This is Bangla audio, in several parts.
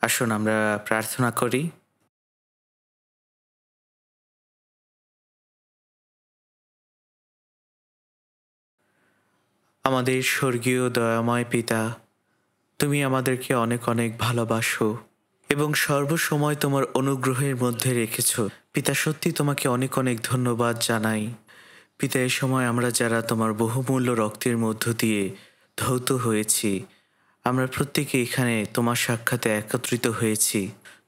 আসুন আমরা প্রার্থনা করি। আমাদের স্বর্গীয় দয়াময় পিতা, তুমি আমাদেরকে অনেক অনেক ভালোবাসো এবং সর্বসময় তোমার অনুগ্রহের মধ্যে রেখেছ। পিতা, সত্যি তোমাকে অনেক অনেক ধন্যবাদ জানাই। পিতা, এই সময় আমরা যারা তোমার বহুমূল্য রক্তের মধ্য দিয়ে ধৌত হয়েছি, আমরা প্রত্যেকে এখানে তোমার সাক্ষাতে একত্রিত হয়েছি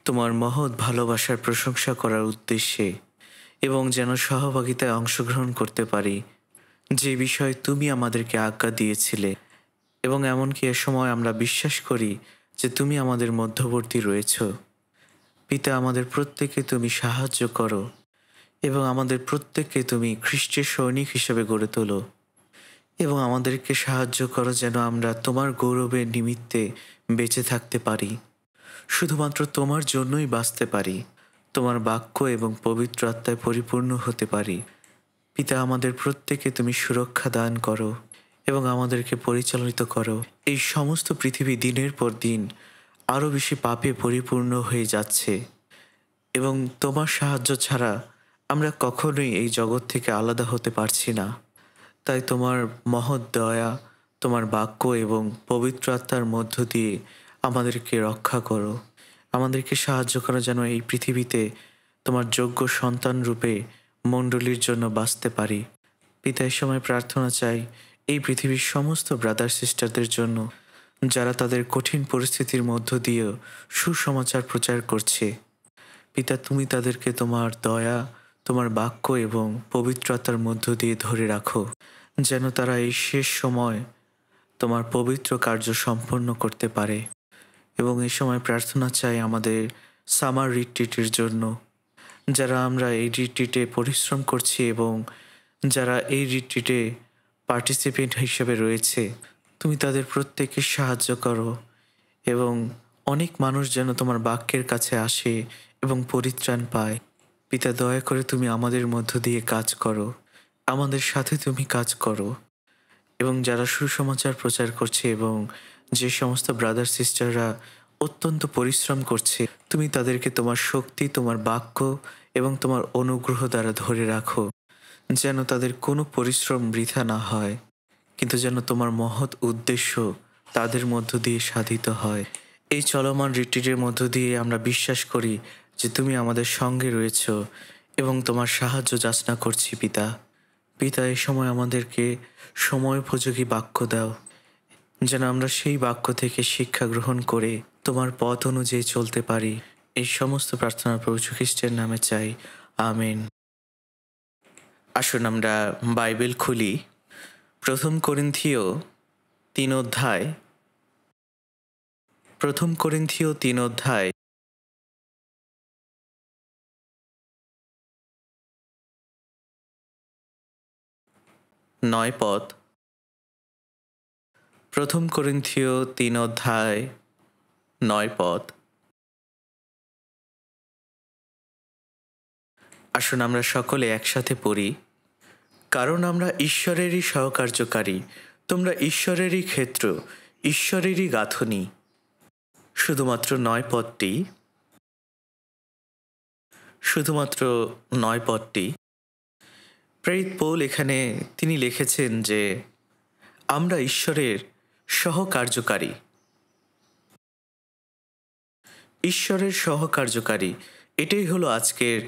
তোমার মহৎ ভালোবাসার প্রশংসা করার উদ্দেশ্যে, এবং যেন সহভাগিতায় অংশগ্রহণ করতে পারি যে বিষয়ে তুমি আমাদেরকে আজ্ঞা দিয়েছিলে। এবং এমনকি এ সময় আমরা বিশ্বাস করি যে তুমি আমাদের মধ্যবর্তী রয়েছ। পিতা, আমাদের প্রত্যেককে তুমি সাহায্য করো এবং আমাদের প্রত্যেককে তুমি খ্রিস্টের সৈনিক হিসেবে গড়ে তোলো, এবং আমাদেরকে সাহায্য করো যেন আমরা তোমার গৌরবের নিমিত্তে বেঁচে থাকতে পারি, শুধুমাত্র তোমার জন্যই বাঁচতে পারি, তোমার বাক্য এবং পবিত্র আত্মায় পরিপূর্ণ হতে পারি। পিতা, আমাদের প্রত্যেকে তুমি সুরক্ষা দান করো এবং আমাদেরকে পরিচালিত করো। এই সমস্ত পৃথিবী দিনের পর দিন আরও বেশি পাপে পরিপূর্ণ হয়ে যাচ্ছে, এবং তোমার সাহায্য ছাড়া আমরা কখনোই এই জগৎ থেকে আলাদা হতে পারছি না। তাই তোমার মহৎ দয়া, তোমার বাক্য এবং পবিত্র আত্মার মধ্য দিয়ে আমাদেরকে রক্ষা করো। আমাদেরকে সাহায্য করো যেন এই পৃথিবীতে তোমার যোগ্য সন্তান রূপে মণ্ডলীর জন্য বাঁচতে পারি। পিতা, এই সময় প্রার্থনা চাই এই পৃথিবীর সমস্ত ব্রাদার সিস্টারদের জন্য, যারা তাদের কঠিন পরিস্থিতির মধ্য দিয়েও সুসমাচার প্রচার করছে। পিতা, তুমি তাদেরকে তোমার দয়া, তোমার বাক্য এবং পবিত্র আত্মার মধ্য দিয়ে ধরে রাখো, যেন তারা এই শেষ সময় তোমার পবিত্র কার্য সম্পন্ন করতে পারে। এবং এই সময় প্রার্থনা চাই আমাদের সামার রিট্রিটের জন্য, যারা আমরা এই রিট্রিটে পরিশ্রম করছি এবং যারা এই রিট্রিটে পার্টিসিপেন্ট হিসেবে রয়েছে, তুমি তাদের প্রত্যেককে সাহায্য করো এবং অনেক মানুষ যেন তোমার বাক্যের কাছে আসে এবং পরিত্রাণ পায়। পিতা, দয়া করে তুমি আমাদের মধ্য দিয়ে কাজ করো, আমাদের সাথে তুমি কাজ করো, এবং যারা সুসমাচার প্রচার করছে এবং যে সমস্ত ব্রাদার সিস্টাররা অত্যন্ত পরিশ্রম করছে, তুমি তাদেরকে তোমার শক্তি, তোমার বাক্য এবং তোমার অনুগ্রহ দ্বারা ধরে রাখো, যেন তাদের কোনো পরিশ্রম বৃথা না হয়, কিন্তু যেন তোমার মহৎ উদ্দেশ্য তাদের মধ্য দিয়ে সাধিত হয়। এই চলমান রিট্রিটের মধ্য দিয়ে আমরা বিশ্বাস করি যে তুমি আমাদের সঙ্গে রয়েছ এবং তোমার সাহায্য যাচনা করছি। পিতা, পিতা, এই সময় আমাদেরকে সময়োপযোগী বাক্য দাও, যেন আমরা সেই বাক্য থেকে শিক্ষা গ্রহণ করে তোমার পথ অনুযায়ী চলতে পারি। এই সমস্ত প্রার্থনা প্রভু যীশু খ্রিস্টের নামে চাই, আমেন। আসুন আমরা বাইবেল খুলি। প্রথম করিন্থীয় 3 অধ্যায়, প্রথম করিন্থীয় 3 অধ্যায় 9 পদ। প্রথম করিন্থীয় 3 অধ্যায় 9 পদ। আসুন আমরা সকলে একসাথে পড়ি। কারণ আমরা ঈশ্বরেরই সহকার্যকারী, তোমরা ঈশ্বরেরই ক্ষেত্র, ঈশ্বরেরই গাঁথনি। শুধুমাত্র 9 পদটি, শুধুমাত্র 9 পদটি। প্রেরিত পৌল এখানে তিনি লিখেছেন যে আমরা ঈশ্বরের সহকার্যকারী, ঈশ্বরের সহকার্যকারী। এটাই হলো আজকের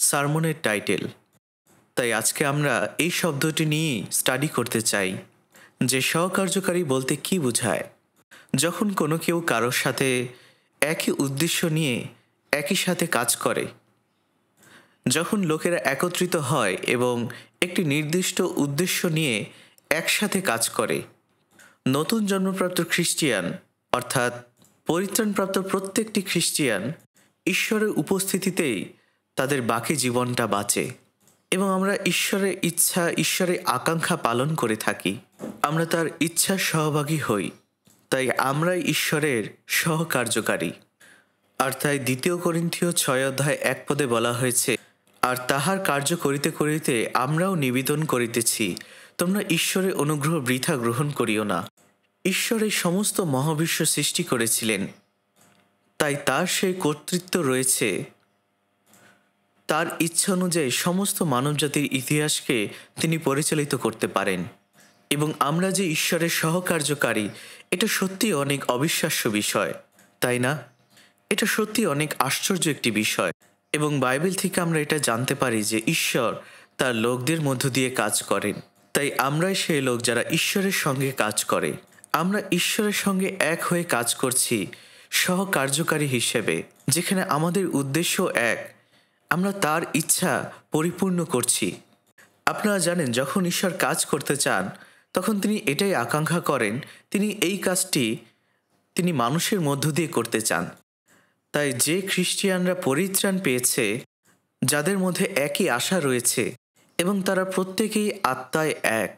সারমনের টাইটেল। তাই আজকে আমরা এই শব্দটি নিয়েই স্টাডি করতে চাই যে সহকার্যকারী বলতে কি বোঝায়। যখন কোনো কেউ কারোর সাথে একই উদ্দেশ্য নিয়ে একই সাথে কাজ করে, যখন লোকেরা একত্রিত হয় এবং একটি নির্দিষ্ট উদ্দেশ্য নিয়ে একসাথে কাজ করে, নতুন জন্মপ্রাপ্ত খ্রিস্টিয়ান অর্থাৎ পরিত্রাণপ্রাপ্ত প্রত্যেকটি খ্রিস্টিয়ান ঈশ্বরের উপস্থিতিতেই তাদের বাকি জীবনটা বাঁচে, এবং আমরা ঈশ্বরের ইচ্ছা, ঈশ্বরের আকাঙ্ক্ষা পালন করে থাকি। আমরা তার ইচ্ছার সহভাগী হই, তাই আমরাই ঈশ্বরের সহকার্যকারী। আর তাই 2 করিন্থীয় 6 অধ্যায় 1 পদে বলা হয়েছে, আর তাহার কার্য করিতে করিতে আমরাও নিবেদন করিতেছি, তোমরা ঈশ্বরের অনুগ্রহ বৃথা গ্রহণ করিও না। ঈশ্বর এই সমস্ত মহাবিশ্ব সৃষ্টি করেছিলেন, তাই তার সেই কর্তৃত্ব রয়েছে, তার ইচ্ছা অনুযায়ী সমস্ত মানবজাতির ইতিহাসকে তিনি পরিচালিত করতে পারেন। এবং আমরা যে ঈশ্বরের সহকার্যকারী, এটা সত্যি অনেক অবিশ্বাস্য বিষয়, তাই না? এটা সত্যি অনেক আশ্চর্য একটি বিষয়। এবং বাইবেল থেকে আমরা এটা জানতে পারি যে ঈশ্বর তার লোকদের মধ্য দিয়ে কাজ করেন। তাই আমরাই সেই লোক যারা ঈশ্বরের সঙ্গে কাজ করে। আমরা ঈশ্বরের সঙ্গে এক হয়ে কাজ করছি সহকার্যকারী হিসেবে, যেখানে আমাদের উদ্দেশ্য এক, আমরা তার ইচ্ছা পরিপূর্ণ করছি। আপনারা জানেন, যখন ঈশ্বর কাজ করতে চান তখন তিনি এটাই আকাঙ্ক্ষা করেন, তিনি এই কাজটি তিনি মানুষের মধ্য দিয়ে করতে চান। তাই যে খ্রিস্টিয়ানরা পরিত্রাণ পেয়েছে, যাদের মধ্যে একই আশা রয়েছে এবং তারা প্রত্যেকেই আত্মায় এক,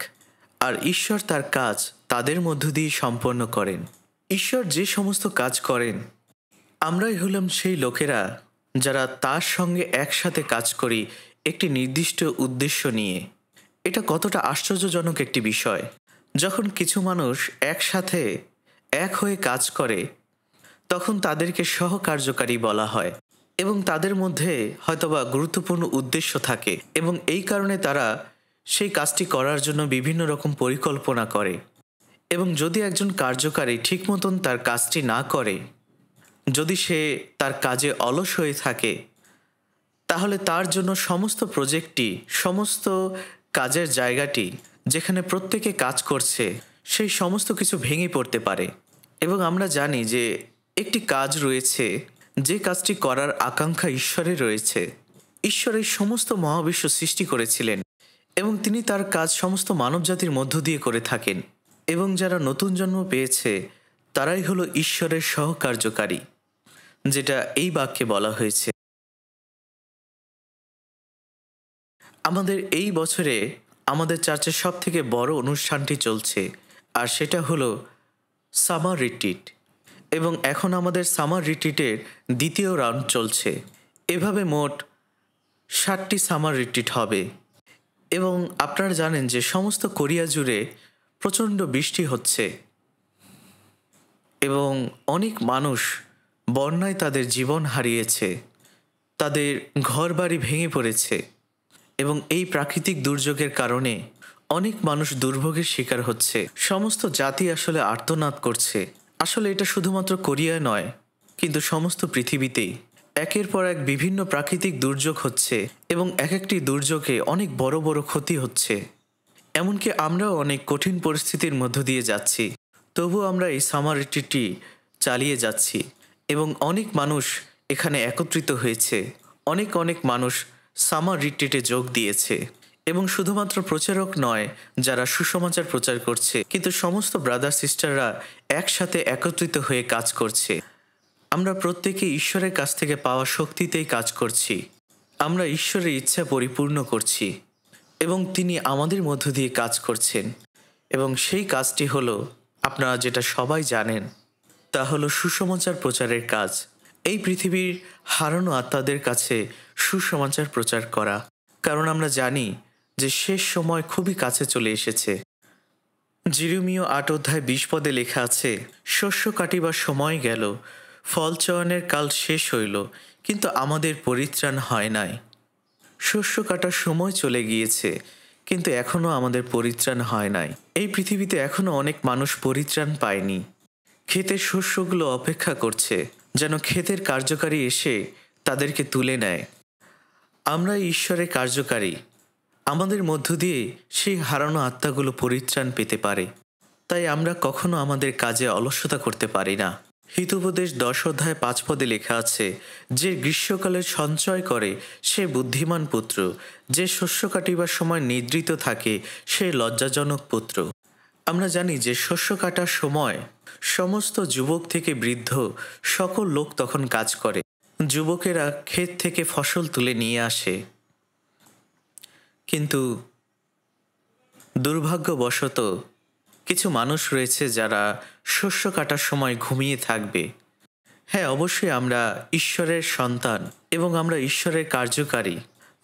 আর ঈশ্বর তার কাজ তাদের মধ্য দিয়ে সম্পন্ন করেন। ঈশ্বর যে সমস্ত কাজ করেন, আমরাই হলাম সেই লোকেরা যারা তার সঙ্গে একসাথে কাজ করি একটি নির্দিষ্ট উদ্দেশ্য নিয়ে। এটা কতটা আশ্চর্যজনক একটি বিষয়। যখন কিছু মানুষ একসাথে এক হয়ে কাজ করে তখন তাদেরকে সহকার্যকারী বলা হয় এবং তাদের মধ্যে হয়তোবা গুরুত্বপূর্ণ উদ্দেশ্য থাকে এবং এই কারণে তারা সেই কাজটি করার জন্য বিভিন্ন রকম পরিকল্পনা করে। এবং যদি একজন কার্যকারী ঠিক মতন তার কাজটি না করে, যদি সে তার কাজে অলস হয়ে থাকে, তাহলে তার জন্য সমস্ত প্রজেক্টটি, সমস্ত কাজের জায়গাটি যেখানে প্রত্যেকে কাজ করছে, সেই সমস্ত কিছু ভেঙে পড়তে পারে। এবং আমরা জানি যে একটি কাজ রয়েছে, যে কাজটি করার আকাঙ্ক্ষা ঈশ্বরের রয়েছে। ঈশ্বরের সমস্ত মহাবিশ্ব সৃষ্টি করেছিলেন এবং তিনি তার কাজ সমস্ত মানবজাতির মধ্য দিয়ে করে থাকেন। এবং যারা নতুন জন্ম পেয়েছে তারাই হলো ঈশ্বরের সহকার্যকারী, যেটা এই বাক্যে বলা হয়েছে। আমাদের এই বছরে আমাদের চার্চের সব থেকে বড় অনুষ্ঠানটি চলছে, আর সেটা হলো সামার রিট্রিট। এবং এখন আমাদের সামার রিট্রিটের দ্বিতীয় রাউন্ড চলছে। এভাবে মোট 60টি সামার রিট্রিট হবে। এবং আপনারা জানেন যে সমস্ত কোরিয়া জুড়ে প্রচণ্ড বৃষ্টি হচ্ছে এবং অনেক মানুষ বন্যায় তাদের জীবন হারিয়েছে, তাদের ঘরবাড়ি ভেঙে পড়েছে এবং এই প্রাকৃতিক দুর্যোগের কারণে অনেক মানুষ দুর্ভোগের শিকার হচ্ছে। সমস্ত জাতি আসলে আর্তনাদ করছে। আসলে এটা শুধুমাত্র কোরিয়ায় নয়, কিন্তু সমস্ত পৃথিবীতেই একের পর এক বিভিন্ন প্রাকৃতিক দুর্যোগ হচ্ছে এবং এক একটি দুর্যোগে অনেক বড় বড় ক্ষতি হচ্ছে। এমনকি আমরাও অনেক কঠিন পরিস্থিতির মধ্য দিয়ে যাচ্ছি, তবু আমরা এই সামার রিট্রিটটি চালিয়ে যাচ্ছি এবং অনেক মানুষ এখানে একত্রিত হয়েছে। অনেক অনেক মানুষ সামার রিট্রিটে যোগ দিয়েছে এবং শুধুমাত্র প্রচারক নয় যারা সুসমাচার প্রচার করছে, কিন্তু সমস্ত ব্রাদার সিস্টাররা একসাথে একত্রিত হয়ে কাজ করছে। আমরা প্রত্যেকে ঈশ্বরের কাছ থেকে পাওয়া শক্তিতেই কাজ করছি। আমরা ঈশ্বরের ইচ্ছা পরিপূর্ণ করছি এবং তিনি আমাদের মধ্য দিয়ে কাজ করছেন। এবং সেই কাজটি হলো, আপনারা যেটা সবাই জানেন, তা হলো সুসমাচার প্রচারের কাজ। এই পৃথিবীর হারানো আত্মাদের কাছে সুসমাচার প্রচার করা। কারণ আমরা জানি যে শেষ সময় খুবই কাছে চলে এসেছে। জিরমীয় 8:20 লেখা আছে, শস্য কাটিবার সময় গেল, ফল চয়নের কাল শেষ হইল, কিন্তু আমাদের পরিত্রাণ হয় নাই। শস্য কাটার সময় চলে গিয়েছে, কিন্তু এখনও আমাদের পরিত্রাণ হয় নাই। এই পৃথিবীতে এখনও অনেক মানুষ পরিত্রাণ পায়নি। ক্ষেতের শস্যগুলো অপেক্ষা করছে যেন ক্ষেতের কার্যকারী এসে তাদেরকে তুলে নেয়। আমরা ঈশ্বরের কার্যকারী, আমাদের মধ্য দিয়ে সেই হারানো আত্মাগুলো পরিত্রাণ পেতে পারে। তাই আমরা কখনো আমাদের কাজে অলসতা করতে পারি না। হিতোপদেশ 10:5 লেখা আছে, যে গ্রীষ্মকালের সঞ্চয় করে সে বুদ্ধিমান পুত্র, যে শস্য কাটিবার সময় নিদ্রিত থাকে সে লজ্জাজনক পুত্র। আমরা জানি যে শস্য কাটার সময় সমস্ত যুবক থেকে বৃদ্ধ সকল লোক তখন কাজ করে। যুবকেরা ক্ষেত থেকে ফসল তুলে নিয়ে আসে, কিন্তু দুর্ভাগ্যবশত কিছু মানুষ রয়েছে যারা শস্য কাটার সময় ঘুমিয়ে থাকবে। হ্যাঁ, অবশ্যই আমরা ঈশ্বরের সন্তান এবং আমরা ঈশ্বরের কার্যকারী,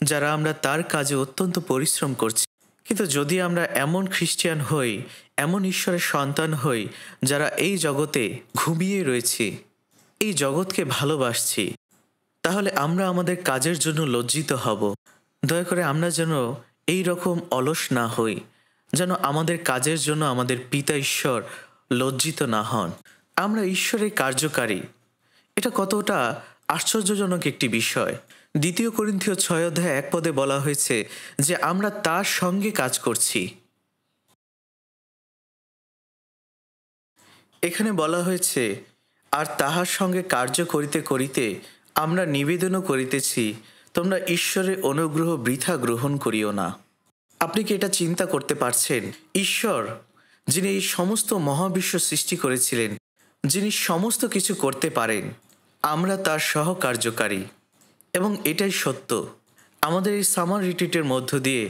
যারা আমরা তার কাজে অত্যন্ত পরিশ্রম করছি। কিন্তু যদি আমরা এমন খ্রিস্টিয়ান হই, এমন ঈশ্বরের সন্তান হই যারা এই জগতে ঘুমিয়ে রয়েছি, এই জগৎকে ভালোবাসছি, তাহলে আমরা আমাদের কাজের জন্য লজ্জিত হব। দয়া করে আমরা যেন এই রকম অলস না হই, যেন আমাদের কাজের জন্য আমাদের পিতা ঈশ্বর লজ্জিত না হন। আমরা ঈশ্বরের কার্যকারী, এটা কতটা আশ্চর্যজনক একটি বিষয়। ২ করিন্থীয় ৬:১ বলা হয়েছে যে আমরা তার সঙ্গে কাজ করছি। এখানে বলা হয়েছে, আর তাহার সঙ্গে কার্য করিতে করিতে আমরা নিবেদনও করিতেছি, তোমরা ঈশ্বরের অনুগ্রহ বৃথা গ্রহণ করিও না। আপনি কি এটা চিন্তা করতে পারছেন? ঈশ্বর, যিনি এই সমস্ত মহাবিশ্ব সৃষ্টি করেছিলেন, যিনি সমস্ত কিছু করতে পারেন, আমরা তার সহকার্যকারী। এবং এটাই সত্য, আমাদের এই সামার রিট্রিটের মধ্য দিয়ে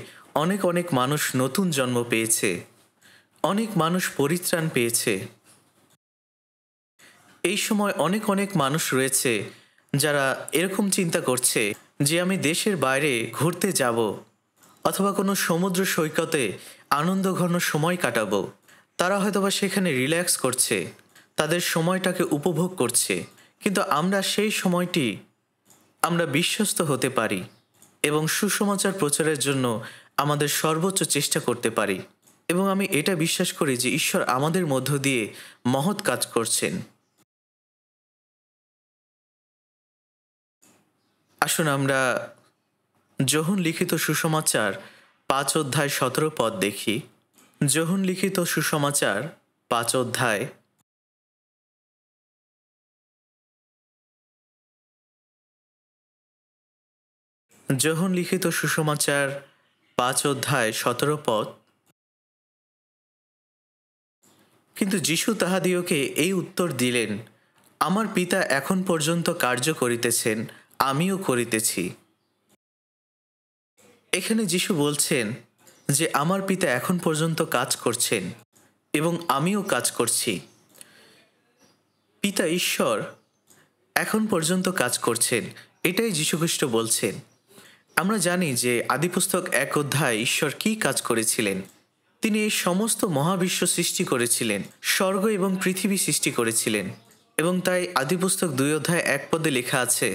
অনেক অনেক মানুষ নতুন জন্ম পেয়েছে, অনেক মানুষ পরিত্রাণ পেয়েছে। এই সময় অনেক অনেক মানুষ রয়েছে যারা এরকম চিন্তা করছে যে আমি দেশের বাইরে ঘুরতে যাব, অথবা কোনো সমুদ্র সৈকতে আনন্দঘন সময় কাটাবো। তারা হয়তোবা সেখানে রিল্যাক্স করছে, তাদের সময়টাকে উপভোগ করছে। কিন্তু আমরা সেই সময়টি আমরা বিশ্বস্ত হতে পারি এবং সুসমাচার প্রচারের জন্য আমাদের সর্বোচ্চ চেষ্টা করতে পারি। এবং আমি এটা বিশ্বাস করি যে ঈশ্বর আমাদের মধ্য দিয়ে মহৎ কাজ করছেন। আসুন আমরা যোহন লিখিত সুসমাচার ৫:১৭ দেখি। যোহন লিখিত সুসমাচার ৫ যোহন লিখিত সুসমাচার ৫:১৭। কিন্তু যীশু তাহাদিওকে এই উত্তর দিলেন, আমার পিতা এখন পর্যন্ত কার্য করিতেছেন, আমিও করিতেছি। এখানে যীশু বলছেন যে আমার পিতা এখন পর্যন্ত কাজ করছেন এবং আমিও কাজ করছি। পিতা ঈশ্বর এখন পর্যন্ত কাজ করছেন, এটাই যীশুখ্রিস্ট বলছেন। আমরা জানি যে আদিপুস্তক ১ ঈশ্বর কী কাজ করেছিলেন। তিনি এই সমস্ত মহাবিশ্ব সৃষ্টি করেছিলেন, স্বর্গ এবং পৃথিবী সৃষ্টি করেছিলেন। এবং তাই আদিপুস্তক ২:১ লেখা আছে,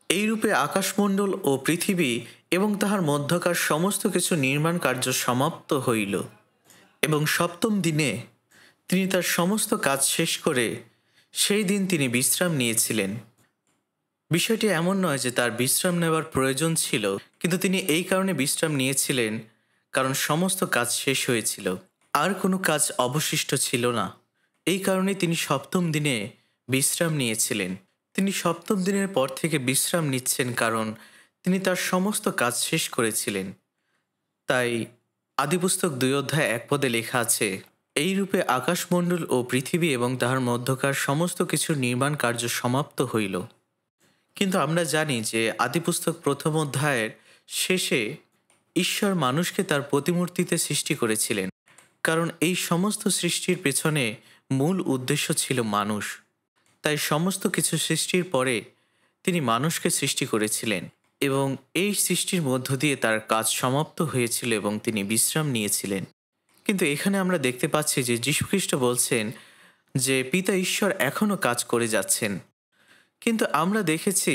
এইরূপে আকাশমণ্ডল ও পৃথিবী এবং তাহার মধ্যকার সমস্ত কিছু নির্মাণ কার্য সমাপ্ত হইল। এবং ৭ম দিনে তিনি তার সমস্ত কাজ শেষ করে সেই দিন তিনি বিশ্রাম নিয়েছিলেন। বিষয়টি এমন নয় যে তার বিশ্রাম নেওয়ার প্রয়োজন ছিল, কিন্তু তিনি এই কারণে বিশ্রাম নিয়েছিলেন কারণ সমস্ত কাজ শেষ হয়েছিল, আর কোনো কাজ অবশিষ্ট ছিল না। এই কারণে তিনি ৭ম দিনে বিশ্রাম নিয়েছিলেন। তিনি ৭ম দিনের পর থেকে বিশ্রাম নিচ্ছেন কারণ তিনি তার সমস্ত কাজ শেষ করেছিলেন। তাই আদিপুস্তক ২:১ লেখা আছে, এইরূপে আকাশমণ্ডল ও পৃথিবী এবং তাহার মধ্যকার সমস্ত কিছুর নির্মাণ কার্য সমাপ্ত হইল। কিন্তু আমরা জানি যে আদিপুস্তক ১ম অধ্যায়ের শেষে ঈশ্বর মানুষকে তার প্রতিমূর্তিতে সৃষ্টি করেছিলেন, কারণ এই সমস্ত সৃষ্টির পেছনে মূল উদ্দেশ্য ছিল মানুষ। তাই সমস্ত কিছু সৃষ্টির পরে তিনি মানুষকে সৃষ্টি করেছিলেন এবং এই সৃষ্টির মধ্য দিয়ে তার কাজ সমাপ্ত হয়েছিল এবং তিনি বিশ্রাম নিয়েছিলেন। কিন্তু এখানে আমরা দেখতে পাচ্ছি যে যীশুখ্রিস্ট বলছেন যে পিতা ঈশ্বর এখনও কাজ করে যাচ্ছেন। কিন্তু আমরা দেখেছি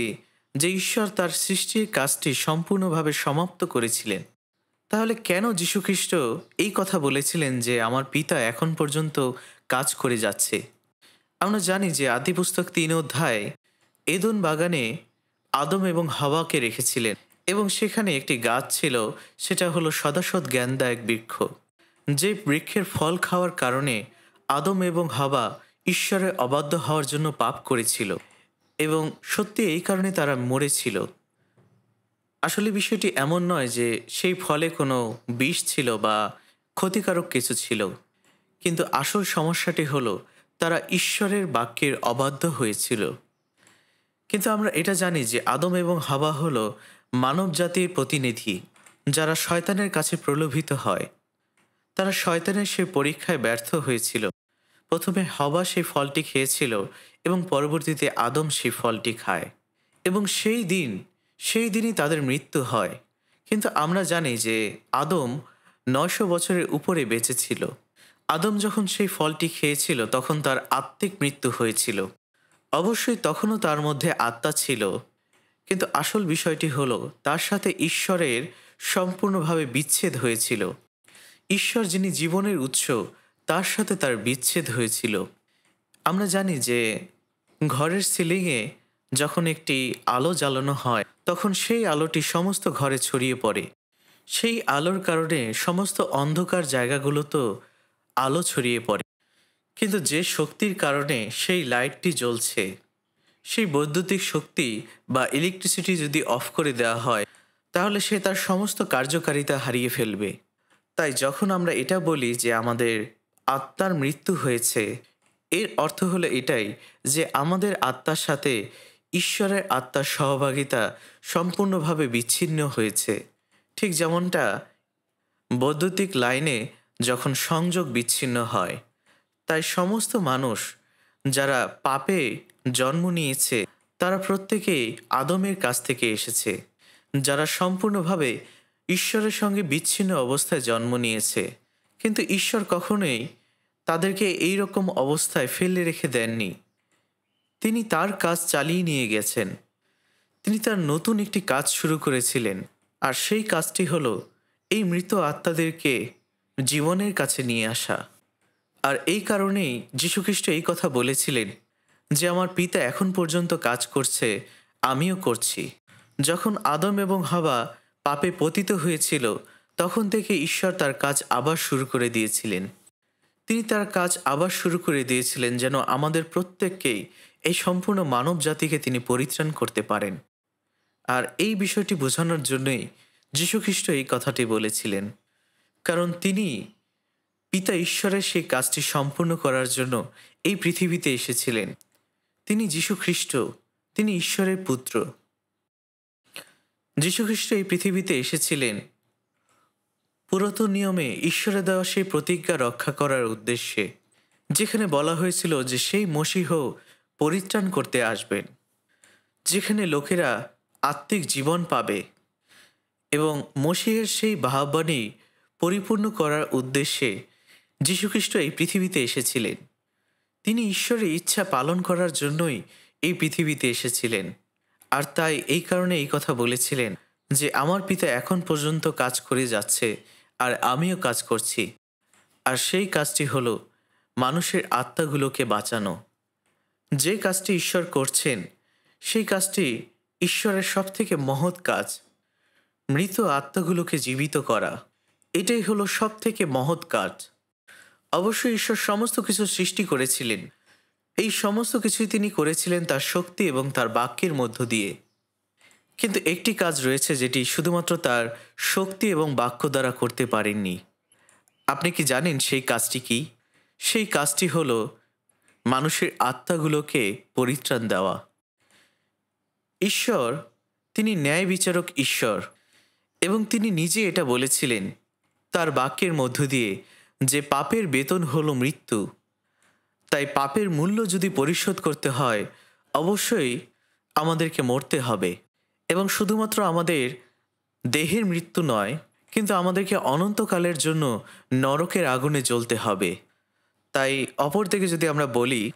যে ঈশ্বর তার সৃষ্টির কাজটি সম্পূর্ণভাবে সমাপ্ত করেছিলেন। তাহলে কেন যীশুখ্রিস্ট এই কথা বলেছিলেন যে আমার পিতা এখন পর্যন্ত কাজ করে যাচ্ছে? আমরা জানি যে আদিপুস্তক ৩ এদন বাগানে আদম এবং হাওয়াকে রেখেছিলেন এবং সেখানে একটি গাছ ছিল, সেটা হলো সদাসৎ জ্ঞানদায়ক বৃক্ষ। যে বৃক্ষের ফল খাওয়ার কারণে আদম এবং হাওয়া ঈশ্বরের অবাধ্য হওয়ার জন্য পাপ করেছিল এবং সত্যি এই কারণে তারা মরেছিল। আসলে বিষয়টি এমন নয় যে সেই ফলে কোনো বিষ ছিল বা ক্ষতিকারক কিছু ছিল, কিন্তু আসল সমস্যাটি হলো তারা ঈশ্বরের বাক্যের অবাধ্য হয়েছিল। কিন্তু আমরা এটা জানি যে আদম এবং হাওয়া হলো মানব জাতির প্রতিনিধি, যারা শয়তানের কাছে প্রলোভিত হয়। তারা শয়তানের সেই পরীক্ষায় ব্যর্থ হয়েছিল। প্রথমে হাওয়া সেই ফলটি খেয়েছিল এবং পরবর্তীতে আদম সেই ফলটি খায় এবং সেই দিনই তাদের মৃত্যু হয়। কিন্তু আমরা জানি যে আদম ৯০০ বছরের উপরে বেঁচে ছিল। আদম যখন সেই ফলটি খেয়েছিল তখন তার আত্মিক মৃত্যু হয়েছিল। অবশ্যই তখনও তার মধ্যে আত্মা ছিল, কিন্তু আসল বিষয়টি হলো তার সাথে ঈশ্বরের সম্পূর্ণভাবে বিচ্ছেদ হয়েছিল। ঈশ্বর যিনি জীবনের উৎস, তার সাথে তার বিচ্ছেদ হয়েছিল। আমরা জানি যে ঘরের সিলিংয়ে যখন একটি আলো জ্বালানো হয় তখন সেই আলোটি সমস্ত ঘরে ছড়িয়ে পড়ে। সেই আলোর কারণে সমস্ত অন্ধকার জায়গাগুলোতেও আলো ছড়িয়ে পড়ে। কিন্তু যে শক্তির কারণে সেই লাইটটি জ্বলছে, সেই বৈদ্যুতিক শক্তি বা ইলেকট্রিসিটি যদি অফ করে দেওয়া হয়, তাহলে সে তার সমস্ত কার্যকারিতা হারিয়ে ফেলবে। তাই যখন আমরা এটা বলি যে আমাদের আত্মার মৃত্যু হয়েছে, এর অর্থ হলো এটাই যে আমাদের আত্মার সাথে ঈশ্বরের আত্মার সহভাগিতা সম্পূর্ণভাবে বিচ্ছিন্ন হয়েছে। ঠিক যেমনটা বৈদ্যুতিক লাইনে যখন সংযোগ বিচ্ছিন্ন হয়, তাই সমস্ত মানুষ যারা পাপে জন্ম নিয়েছে তারা প্রত্যেকেই আদমের কাছ থেকে এসেছে, যারা সম্পূর্ণভাবে ঈশ্বরের সঙ্গে বিচ্ছিন্ন অবস্থায় জন্ম নিয়েছে। কিন্তু ঈশ্বর কখনোই তাদেরকে এই রকম অবস্থায় ফেলে রেখে দেননি। তিনি তার কাজ চালিয়ে নিয়ে গেছেন। তিনি তার নতুন একটি কাজ শুরু করেছিলেন, আর সেই কাজটি হলো এই মৃত আত্মাদেরকে জীবনের কাছে নিয়ে আসা। আর এই কারণেই যীশুখ্রিস্ট এই কথা বলেছিলেন যে আমার পিতা এখন পর্যন্ত কাজ করছে, আমিও করছি। যখন আদম এবং হাওয়া পাপে পতিত হয়েছিল, তখন থেকে ঈশ্বর তার কাজ আবার শুরু করে দিয়েছিলেন। তিনি তার কাজ আবার শুরু করে দিয়েছিলেন যেন আমাদের প্রত্যেককেই, এই সম্পূর্ণ মানব জাতিকে তিনি পরিত্রাণ করতে পারেন। আর এই বিষয়টি বোঝানোর জন্যই যীশুখ্রিস্ট এই কথাটি বলেছিলেন, কারণ তিনি পিতা ঈশ্বরের সেই কাজটি সম্পূর্ণ করার জন্য এই পৃথিবীতে এসেছিলেন। তিনি যীশুখ্রিস্ট, তিনি ঈশ্বরের পুত্র। যীশুখ্রিস্ট এই পৃথিবীতে এসেছিলেন পুরাতন নিয়মে ঈশ্বরে দেওয়া সেই প্রতিজ্ঞা রক্ষা করার উদ্দেশ্যে, যেখানে বলা হয়েছিল যে সেই মসীহ পরিত্রাণ করতে আসবেন, যেখানে লোকেরা আত্মিক জীবন পাবে। এবং মসীহের সেই আহ্বানী পরিপূর্ণ করার উদ্দেশ্যে যীশুখ্রিস্ট এই পৃথিবীতে এসেছিলেন। তিনি ঈশ্বরের ইচ্ছা পালন করার জন্যই এই পৃথিবীতে এসেছিলেন। আর তাই এই কারণে এই কথা বলেছিলেন যে আমার পিতা এখন পর্যন্ত কাজ করে যাচ্ছে, আর আমিও কাজ করছি। আর সেই কাজটি হলো মানুষের আত্মাগুলোকে বাঁচানো। যে কাজটি ঈশ্বর করছেন, সেই কাজটি ঈশ্বরের সবথেকে মহৎ কাজ। মৃত আত্মাগুলোকে জীবিত করা, এটাই হলো সবথেকে মহৎ কাজ। অবশ্যই ঈশ্বর সমস্ত কিছু সৃষ্টি করেছিলেন। এই সমস্ত কিছুই তিনি করেছিলেন তার শক্তি এবং তার বাক্যের মধ্য দিয়ে। কিন্তু একটি কাজ রয়েছে যেটি শুধুমাত্র তার শক্তি এবং বাক্য দ্বারা করতে পারেননি। আপনি কি জানেন সেই কাজটি কি? সেই কাজটি হলো মানুষের আত্মাগুলোকে পরিত্রাণ দেওয়া। ঈশ্বর, তিনি ন্যায় বিচারক ঈশ্বর, এবং তিনি নিজে এটা বলেছিলেন তার বাক্যের মধ্য দিয়ে যে পাপের বেতন হলো মৃত্যু। তাই পাপের মূল্য যদি পরিশোধ করতে হয়, অবশ্যই আমাদেরকে মরতে হবে। এবং শুধুমাত্র আমাদের দেহের মৃত্যু নয়, কিন্তু আমাদেরকে অনন্তকালের জন্য নরকের আগুনে জ্বলতে হবে। তাই অপরদিকে যদি আমরা বলি,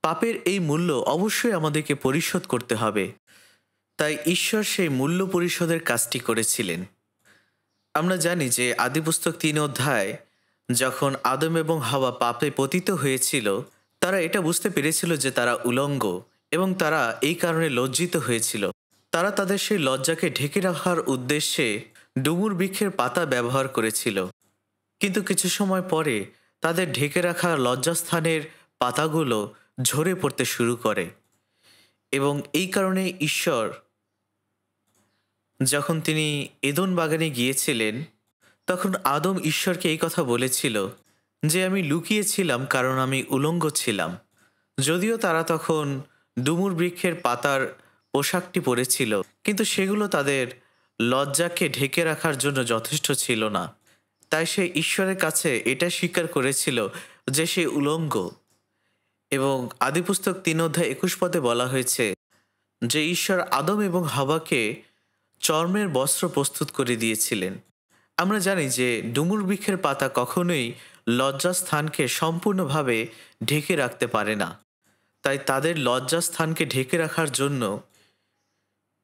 পাপের এই মূল্য অবশ্যই আমাদেরকে পরিশোধ করতে হবে। তাই ঈশ্বর সেই মূল্য পরিশোধের কাজটি করেছিলেন। আমরা জানি যে আদিপুস্তক ৩ অধ্যায় যখন আদম এবং হাওয়া পাপে পতিত হয়েছিল, তারা এটা বুঝতে পেরেছিল যে তারা উলঙ্গ, এবং তারা এই কারণে লজ্জিত হয়েছিল। তারা তাদের সেই লজ্জাকে ঢেকে রাখার উদ্দেশ্যে ডুমুর বৃক্ষের পাতা ব্যবহার করেছিল। কিন্তু কিছু সময় পরে তাদের ঢেকে রাখা লজ্জাস্থানের পাতাগুলো ঝরে পড়তে শুরু করে। এবং এই কারণে ঈশ্বর, যখন তিনি এদন বাগানে গিয়েছিলেন, তখন আদম ঈশ্বরকে এই কথা বলেছিল যে আমি লুকিয়েছিলাম কারণ আমি উলঙ্গ ছিলাম। যদিও তারা তখন ডুমুর বৃক্ষের পাতার পোশাকটি পরেছিল, কিন্তু সেগুলো তাদের লজ্জাকে ঢেকে রাখার জন্য যথেষ্ট ছিল না। তাই সে ঈশ্বরের কাছে এটা স্বীকার করেছিল যে সে উলঙ্গ। এবং আদিপুস্তক ৩ অধ্যায় ২১ পদে বলা হয়েছে যে ঈশ্বর আদম এবং হাওয়াকে চর্মের বস্ত্র প্রস্তুত করে দিয়েছিলেন। আমরা জানি যে ডুমুর বৃক্ষের পাতা কখনোই লজ্জাস্থানকে সম্পূর্ণভাবে ঢেকে রাখতে পারে না। তাই তাদের লজ্জাস্থানকে ঢেকে রাখার জন্য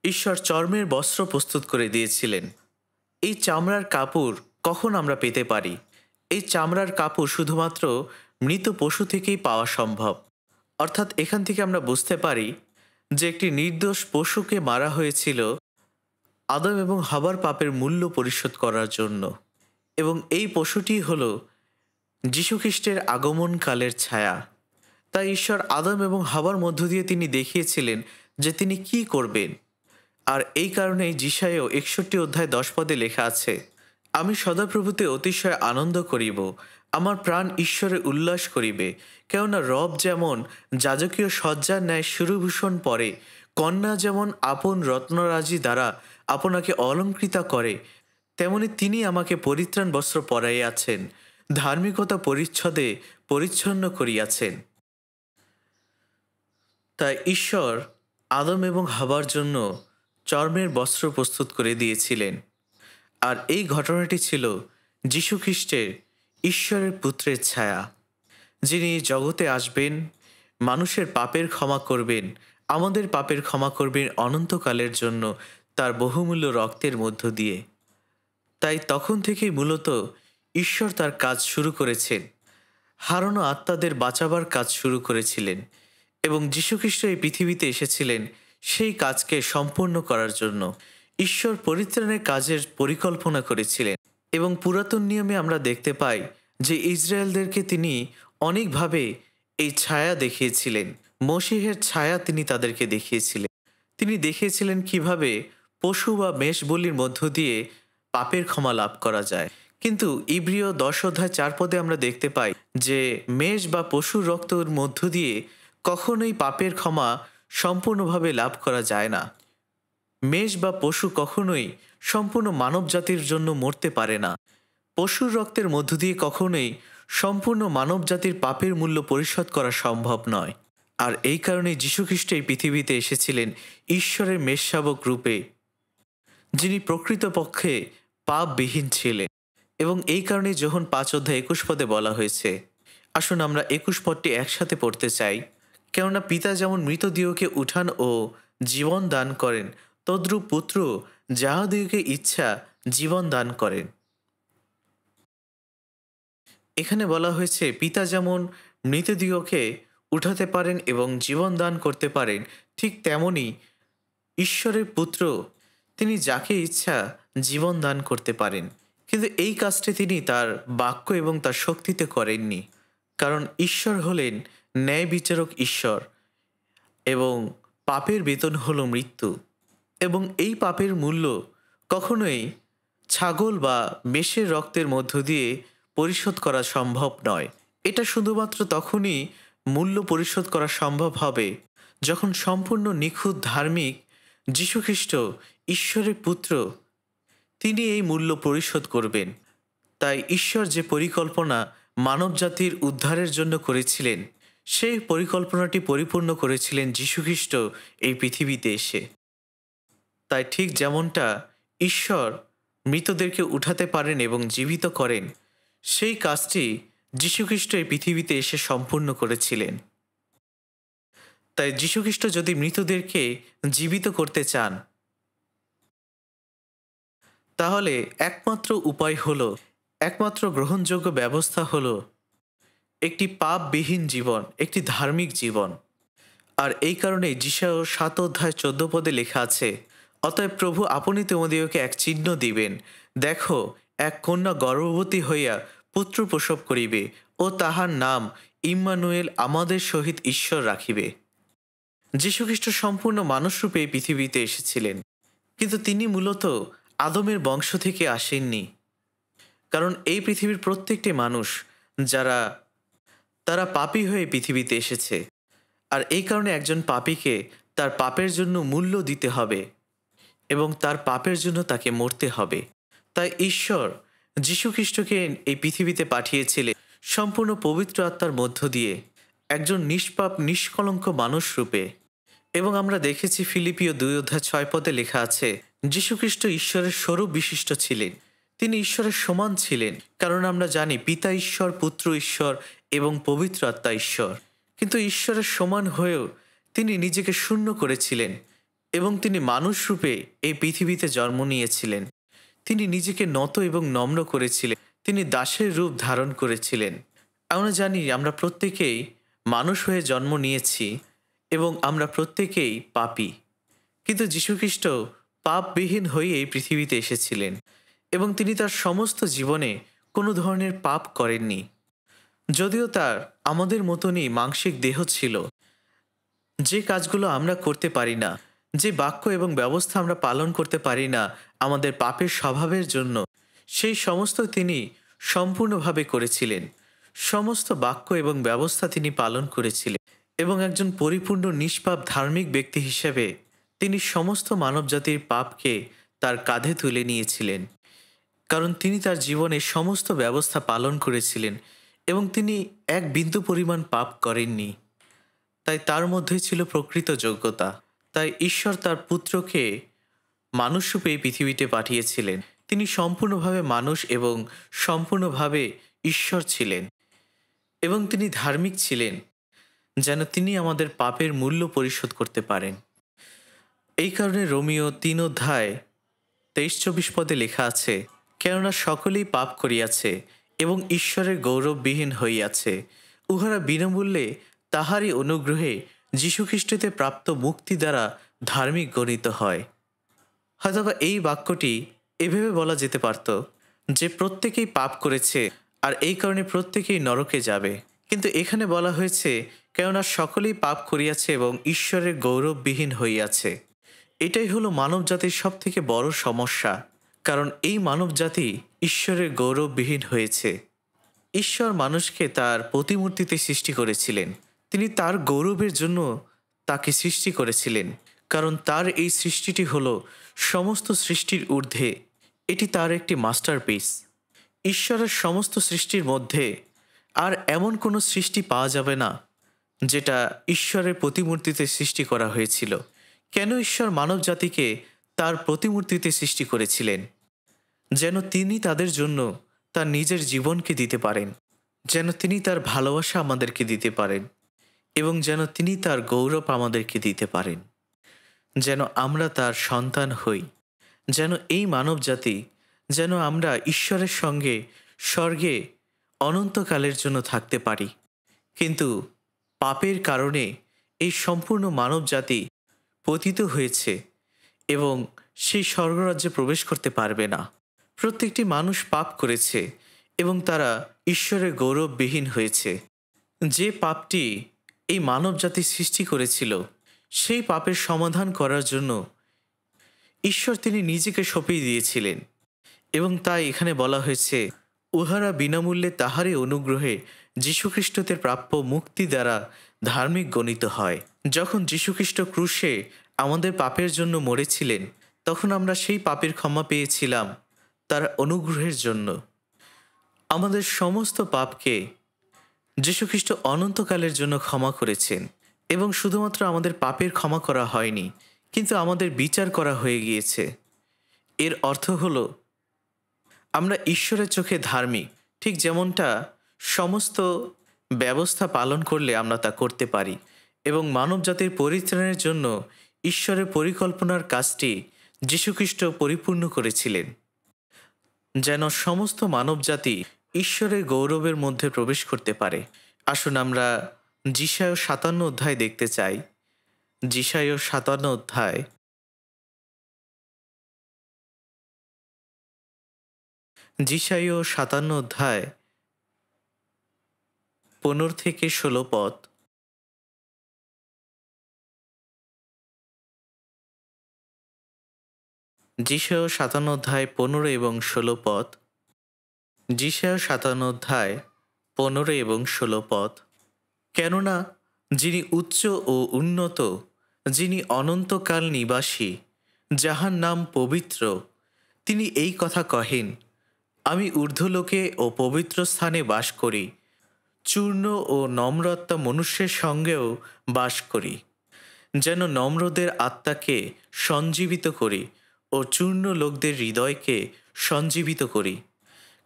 ঈশ্বর চর্মের বস্ত্র প্রস্তুত করে দিয়েছিলেন। এই চামড়ার কাপড় কখন আমরা পেতে পারি? এই চামড়ার কাপড় শুধুমাত্র মৃত পশু থেকেই পাওয়া সম্ভব। অর্থাৎ এখান থেকে আমরা বুঝতে পারি যে একটি নির্দোষ পশুকে মারা হয়েছিল আদম এবং হাওয়ার পাপের মূল্য পরিশোধ করার জন্য, এবং এই পশুটি হল যীশুখ্রিস্টের আগমনকালের ছায়া। তাই ঈশ্বর আদম এবং হাওয়ার মধ্য দিয়ে তিনি দেখিয়েছিলেন যে তিনি কি করবেন। আর এই কারণেই যিশায় 61:10 লেখা আছে, আমি সদাপ্রভুতে অতিশয় আনন্দ করিব, আমার প্রাণ ঈশ্বরে উল্লাস করিবে। কেননা রব যেমন যাজকীয় সজ্জার ন্যায় শিরভূষণ পরে, কন্যা যেমন আপন রত্নরাজি দ্বারা আপনাকে অলঙ্কৃতা করে, তেমনি তিনি আমাকে পরিত্রাণ বস্ত্র পরাইয়াছেন, ধার্মিকতা পরিচ্ছদে পরিচ্ছন্ন করিয়াছেন। তাই ঈশ্বর আদম এবং হাওয়ার জন্য চর্মের বস্ত্র প্রস্তুত করে দিয়েছিলেন। আর এই ঘটনাটি ছিল যীশুখ্রিস্টের, ঈশ্বরের পুত্রের ছায়া, যিনি জগতে আসবেন, মানুষের পাপের ক্ষমা করবেন, আমাদের পাপের ক্ষমা করবেন অনন্তকালের জন্য তার বহুমূল্য রক্তের মধ্য দিয়ে। তাই তখন থেকেই মূলত ঈশ্বর তার কাজ শুরু করেছেন, হারানো আত্মাদের বাঁচাবার কাজ শুরু করেছিলেন, এবং যীশুখ্রিস্ট এই পৃথিবীতে এসেছিলেন সেই কাজকে সম্পূর্ণ করার জন্য। ঈশ্বর পরিত্রাণের কাজের পরিকল্পনা করেছিলেন, এবং পুরাতন নিয়মে আমরা দেখতে পাই যে ইসরায়েলদেরকে তিনি অনেকভাবে এই ছায়া দেখিয়েছিলেন, মসিহের ছায়া তিনি তাদেরকে দেখিয়েছিলেন। তিনি দেখিয়েছিলেন কিভাবে পশু বা মেষ বলির মধ্য দিয়ে পাপের ক্ষমা লাভ করা যায়। কিন্তু ইব্রিয় 10:4 আমরা দেখতে পাই যে মেষ বা পশুর রক্তের মধ্য দিয়ে কখনোই পাপের ক্ষমা সম্পূর্ণভাবে লাভ করা যায় না। মেষ বা পশু কখনোই সম্পূর্ণ মানব জাতির জন্য মরতে পারে না। পশুর রক্তের মধ্য দিয়ে কখনোই সম্পূর্ণ মানব জাতির পাপের মূল্য পরিশোধ করা সম্ভব নয়। আর এই কারণে যীশুখ্রিস্ট এই পৃথিবীতে এসেছিলেন ঈশ্বরের মেষশাবক রূপে, যিনি প্রকৃতপক্ষে পাপবিহীন ছিলেন। এবং এই কারণে যখন 5:21 বলা হয়েছে, আসুন আমরা 21 পদটি একসাথে পড়তে চাই। কেননা পিতা যেমন মৃতদেহকে উঠান ও জীবন দান করেন, তদ্রূপ পুত্র যাহাদিগকে ইচ্ছা জীবন দান করেন। এখানে বলা হয়েছে পিতা যেমন মৃতদেহকে উঠাতে পারেন এবং জীবন দান করতে পারেন, ঠিক তেমনি ঈশ্বরের পুত্র তিনি যাকে ইচ্ছা জীবন দান করতে পারেন। কিন্তু এই কাজটি তিনি তার বাক্য এবং তার শক্তিতে করেননি, কারণ ঈশ্বর হলেন ন্যায় বিচারক ঈশ্বর, এবং পাপের বেতন হলো মৃত্যু। এবং এই পাপের মূল্য কখনোই ছাগল বা মেষের রক্তের মধ্য দিয়ে পরিশোধ করা সম্ভব নয়। এটা শুধুমাত্র তখনই মূল্য পরিশোধ করা সম্ভব হবে যখন সম্পূর্ণ নিখুঁত ধার্মিক যীশুখ্রিস্ট, ঈশ্বরের পুত্র, তিনি এই মূল্য পরিশোধ করবেন। তাই ঈশ্বর যে পরিকল্পনা মানবজাতির উদ্ধারের জন্য করেছিলেন, সেই পরিকল্পনাটি পরিপূর্ণ করেছিলেন যীশুখ্রিস্ট এই পৃথিবীতে এসে। তাই ঠিক যেমনটা ঈশ্বর মৃতদেরকে উঠাতে পারেন এবং জীবিত করেন, সেই কাজটি যীশুখ্রিস্ট এই পৃথিবীতে এসে সম্পূর্ণ করেছিলেন। তাই যীশুখ্রিস্ট যদি মৃতদেরকে জীবিত করতে চান, তাহলে একমাত্র উপায় হলো, একমাত্র গ্রহণযোগ্য ব্যবস্থা হলো একটি পাপবিহীন জীবন, একটি ধার্মিক জীবন। আর এই কারণে যিশায় 7:14 লেখা আছে, অতএব প্রভু আপনি তোমাদিগকে এক চিহ্ন দিবেন, দেখো এক কন্যা গর্ভবতী হইয়া পুত্র প্রসব করিবে, ও তাহার নাম ইম্মানুয়েল, আমাদের সহিত ঈশ্বর রাখিবে। যীশুখ্রিস্ট সম্পূর্ণ মানুষরূপে এই পৃথিবীতে এসেছিলেন, কিন্তু তিনি মূলত আদমের বংশ থেকে আসেননি। কারণ এই পৃথিবীর প্রত্যেকটি মানুষ তারা পাপী হয়ে পৃথিবীতে এসেছে। আর এই কারণে একজন পাপীকে তার পাপের জন্য মূল্য দিতে হবে এবং তার পাপের জন্য তাকে মরতে হবে। তাই ঈশ্বর যীশুখ্রিস্টকে এই পৃথিবীতে পাঠিয়েছিলেন সম্পূর্ণ পবিত্র আত্মার মধ্য দিয়ে, একজন নিষ্পাপ নিষ্কলঙ্ক মানুষ রূপে। এবং আমরা দেখেছি ফিলিপিও 2:6 লেখা আছে, যীশুখ্রিস্ট ঈশ্বরের স্বরূপ বিশিষ্ট ছিলেন, তিনি ঈশ্বরের সমান ছিলেন। কারণ আমরা জানি পিতা ঈশ্বর, পুত্র ঈশ্বর এবং পবিত্র আত্মা ঈশ্বর। কিন্তু ঈশ্বরের সমান হয়েও তিনি নিজেকে শূন্য করেছিলেন এবং তিনি মানুষ রূপে এই পৃথিবীতে জন্ম নিয়েছিলেন। তিনি নিজেকে নত এবং নম্র করেছিলেন। তিনি দাসের রূপ ধারণ করেছিলেন। আমরা জানি আমরা প্রত্যেকেই মানুষ হয়ে জন্ম নিয়েছি এবং আমরা প্রত্যেকেই পাপী। কিন্তু যীশুখ্রিস্ট পাপবিহীন হয়ে এই পৃথিবীতে এসেছিলেন এবং তিনি তার সমস্ত জীবনে কোনো ধরনের পাপ করেননি। যদিও তার আমাদের মতনই মাংসিক দেহ ছিল, যে কাজগুলো আমরা করতে পারি না, যে বাক্য এবং ব্যবস্থা আমরা পালন করতে পারি না আমাদের পাপের স্বভাবের জন্য, সেই সমস্ত তিনি সম্পূর্ণভাবে করেছিলেন। সমস্ত বাক্য এবং ব্যবস্থা তিনি পালন করেছিলেন এবং একজন পরিপূর্ণ নিষ্পাপ ধার্মিক ব্যক্তি হিসেবে তিনি সমস্ত মানবজাতির পাপকে তার কাঁধে তুলে নিয়েছিলেন, কারণ তিনি তার জীবনে সমস্ত ব্যবস্থা পালন করেছিলেন এবং তিনি এক বিন্দু পরিমাণ পাপ করেননি। তাই তার মধ্যে ছিল প্রকৃত যোগ্যতা। তাই ঈশ্বর তার পুত্রকে মানুষরূপে এই পৃথিবীতে পাঠিয়েছিলেন। তিনি সম্পূর্ণভাবে মানুষ এবং সম্পূর্ণভাবে ঈশ্বর ছিলেন এবং তিনি ধার্মিক ছিলেন, যেন তিনি আমাদের পাপের মূল্য পরিশোধ করতে পারেন। এই কারণে রোমিও 3:23-24 পদে লেখা আছে, কেননা সকলেই পাপ করিয়াছে এবং ঈশ্বরের গৌরববিহীন হইয়াছে, উহারা বিনামূল্যে তাহারই অনুগ্রহে যীশুখ্রিস্টতে প্রাপ্ত মুক্তি দ্বারা ধার্মিক গণিত হয়। হয়তোবা এই বাক্যটি এভাবে বলা যেতে পারত যে প্রত্যেকেই পাপ করেছে আর এই কারণে প্রত্যেকেই নরকে যাবে, কিন্তু এখানে বলা হয়েছে কেননা সকলেই পাপ করিয়াছে এবং ঈশ্বরের গৌরববিহীন হইয়াছে। এটাই হলো মানব জাতির সব থেকে বড় সমস্যা, কারণ এই মানব জাতি ঈশ্বরের গৌরববিহীন হয়েছে। ঈশ্বর মানুষকে তার প্রতিমূর্তিতে সৃষ্টি করেছিলেন। তিনি তার গৌরবের জন্য তাকে সৃষ্টি করেছিলেন, কারণ তার এই সৃষ্টিটি হলো সমস্ত সৃষ্টির ঊর্ধ্বে। এটি তার একটি মাস্টারপিস। ঈশ্বরের সমস্ত সৃষ্টির মধ্যে আর এমন কোনো সৃষ্টি পাওয়া যাবে না যেটা ঈশ্বরের প্রতিমূর্তিতে সৃষ্টি করা হয়েছিল। কেন ঈশ্বর মানব জাতিকে তার প্রতিমূর্তিতে সৃষ্টি করেছিলেন? যেন তিনি তাদের জন্য তার নিজের জীবনকে দিতে পারেন, যেন তিনি তার ভালোবাসা আমাদেরকে দিতে পারেন এবং যেন তিনি তার গৌরব আমাদেরকে দিতে পারেন, যেন আমরা তার সন্তান হই, যেন এই মানব জাতি, যেন আমরা ঈশ্বরের সঙ্গে স্বর্গে অনন্তকালের জন্য থাকতে পারি। কিন্তু পাপের কারণে এই সম্পূর্ণ মানব জাতি পতিত হয়েছে এবং সেই স্বর্গরাজ্যে প্রবেশ করতে পারবে না। প্রত্যেকটি মানুষ পাপ করেছে এবং তারা ঈশ্বরের গৌরববিহীন হয়েছে। যে পাপটি এই মানব জাতি সৃষ্টি করেছিল, সেই পাপের সমাধান করার জন্য ঈশ্বর তিনি নিজেকে সঁপিয়ে দিয়েছিলেন এবং তাই এখানে বলা হয়েছে, উহারা বিনামূল্যে তাহারই অনুগ্রহে যীশুখ্রিস্টতে প্রাপ্য মুক্তি দ্বারা ধার্মিক গণিত হয়। যখন যীশুখ্রিস্ট ক্রুশে আমাদের পাপের জন্য মরেছিলেন, তখন আমরা সেই পাপের ক্ষমা পেয়েছিলাম তার অনুগ্রহের জন্য। আমাদের সমস্ত পাপকে যীশুখ্রিস্ট অনন্তকালের জন্য ক্ষমা করেছেন এবং শুধুমাত্র আমাদের পাপের ক্ষমা করা হয়নি, কিন্তু আমাদের বিচার করা হয়ে গিয়েছে। এর অর্থ হলো আমরা ঈশ্বরের চোখে ধার্মিক, ঠিক যেমনটা সমস্ত ব্যবস্থা পালন করলে আমরা তা করতে পারি। এবং মানবজাতির পরিত্রাণের জন্য ঈশ্বরের পরিকল্পনার কাজটি যীশুখ্রিস্ট পরিপূর্ণ করেছিলেন, যেন সমস্ত মানবজাতি ঈশ্বরের গৌরবের মধ্যে প্রবেশ করতে পারে। আসুন আমরা যিশায় 57 অধ্যায় দেখতে চাই। যিশায় 57 অধ্যায় যিশায় 57 অধ্যায় 15 থেকে 16 পদ। যিশায় 57 অধ্যায় 15 এবং 16 পদ। যিশায় 57 অধ্যায় 15 এবং 16 পদ। কেননা যিনি উচ্চ ও উন্নত, যিনি অনন্তকাল নিবাসী, যাহার নাম পবিত্র, তিনি এই কথা কহেন, আমি ঊর্ধ্বলোকে ও পবিত্র স্থানে বাস করি, চূর্ণ ও নম্রতা মনুষ্যের সঙ্গেও বাস করি, যেন নম্রদের আত্মাকে সঞ্জীবিত করি ও চূর্ণ লোকদের হৃদয়কে সঞ্জীবিত করি।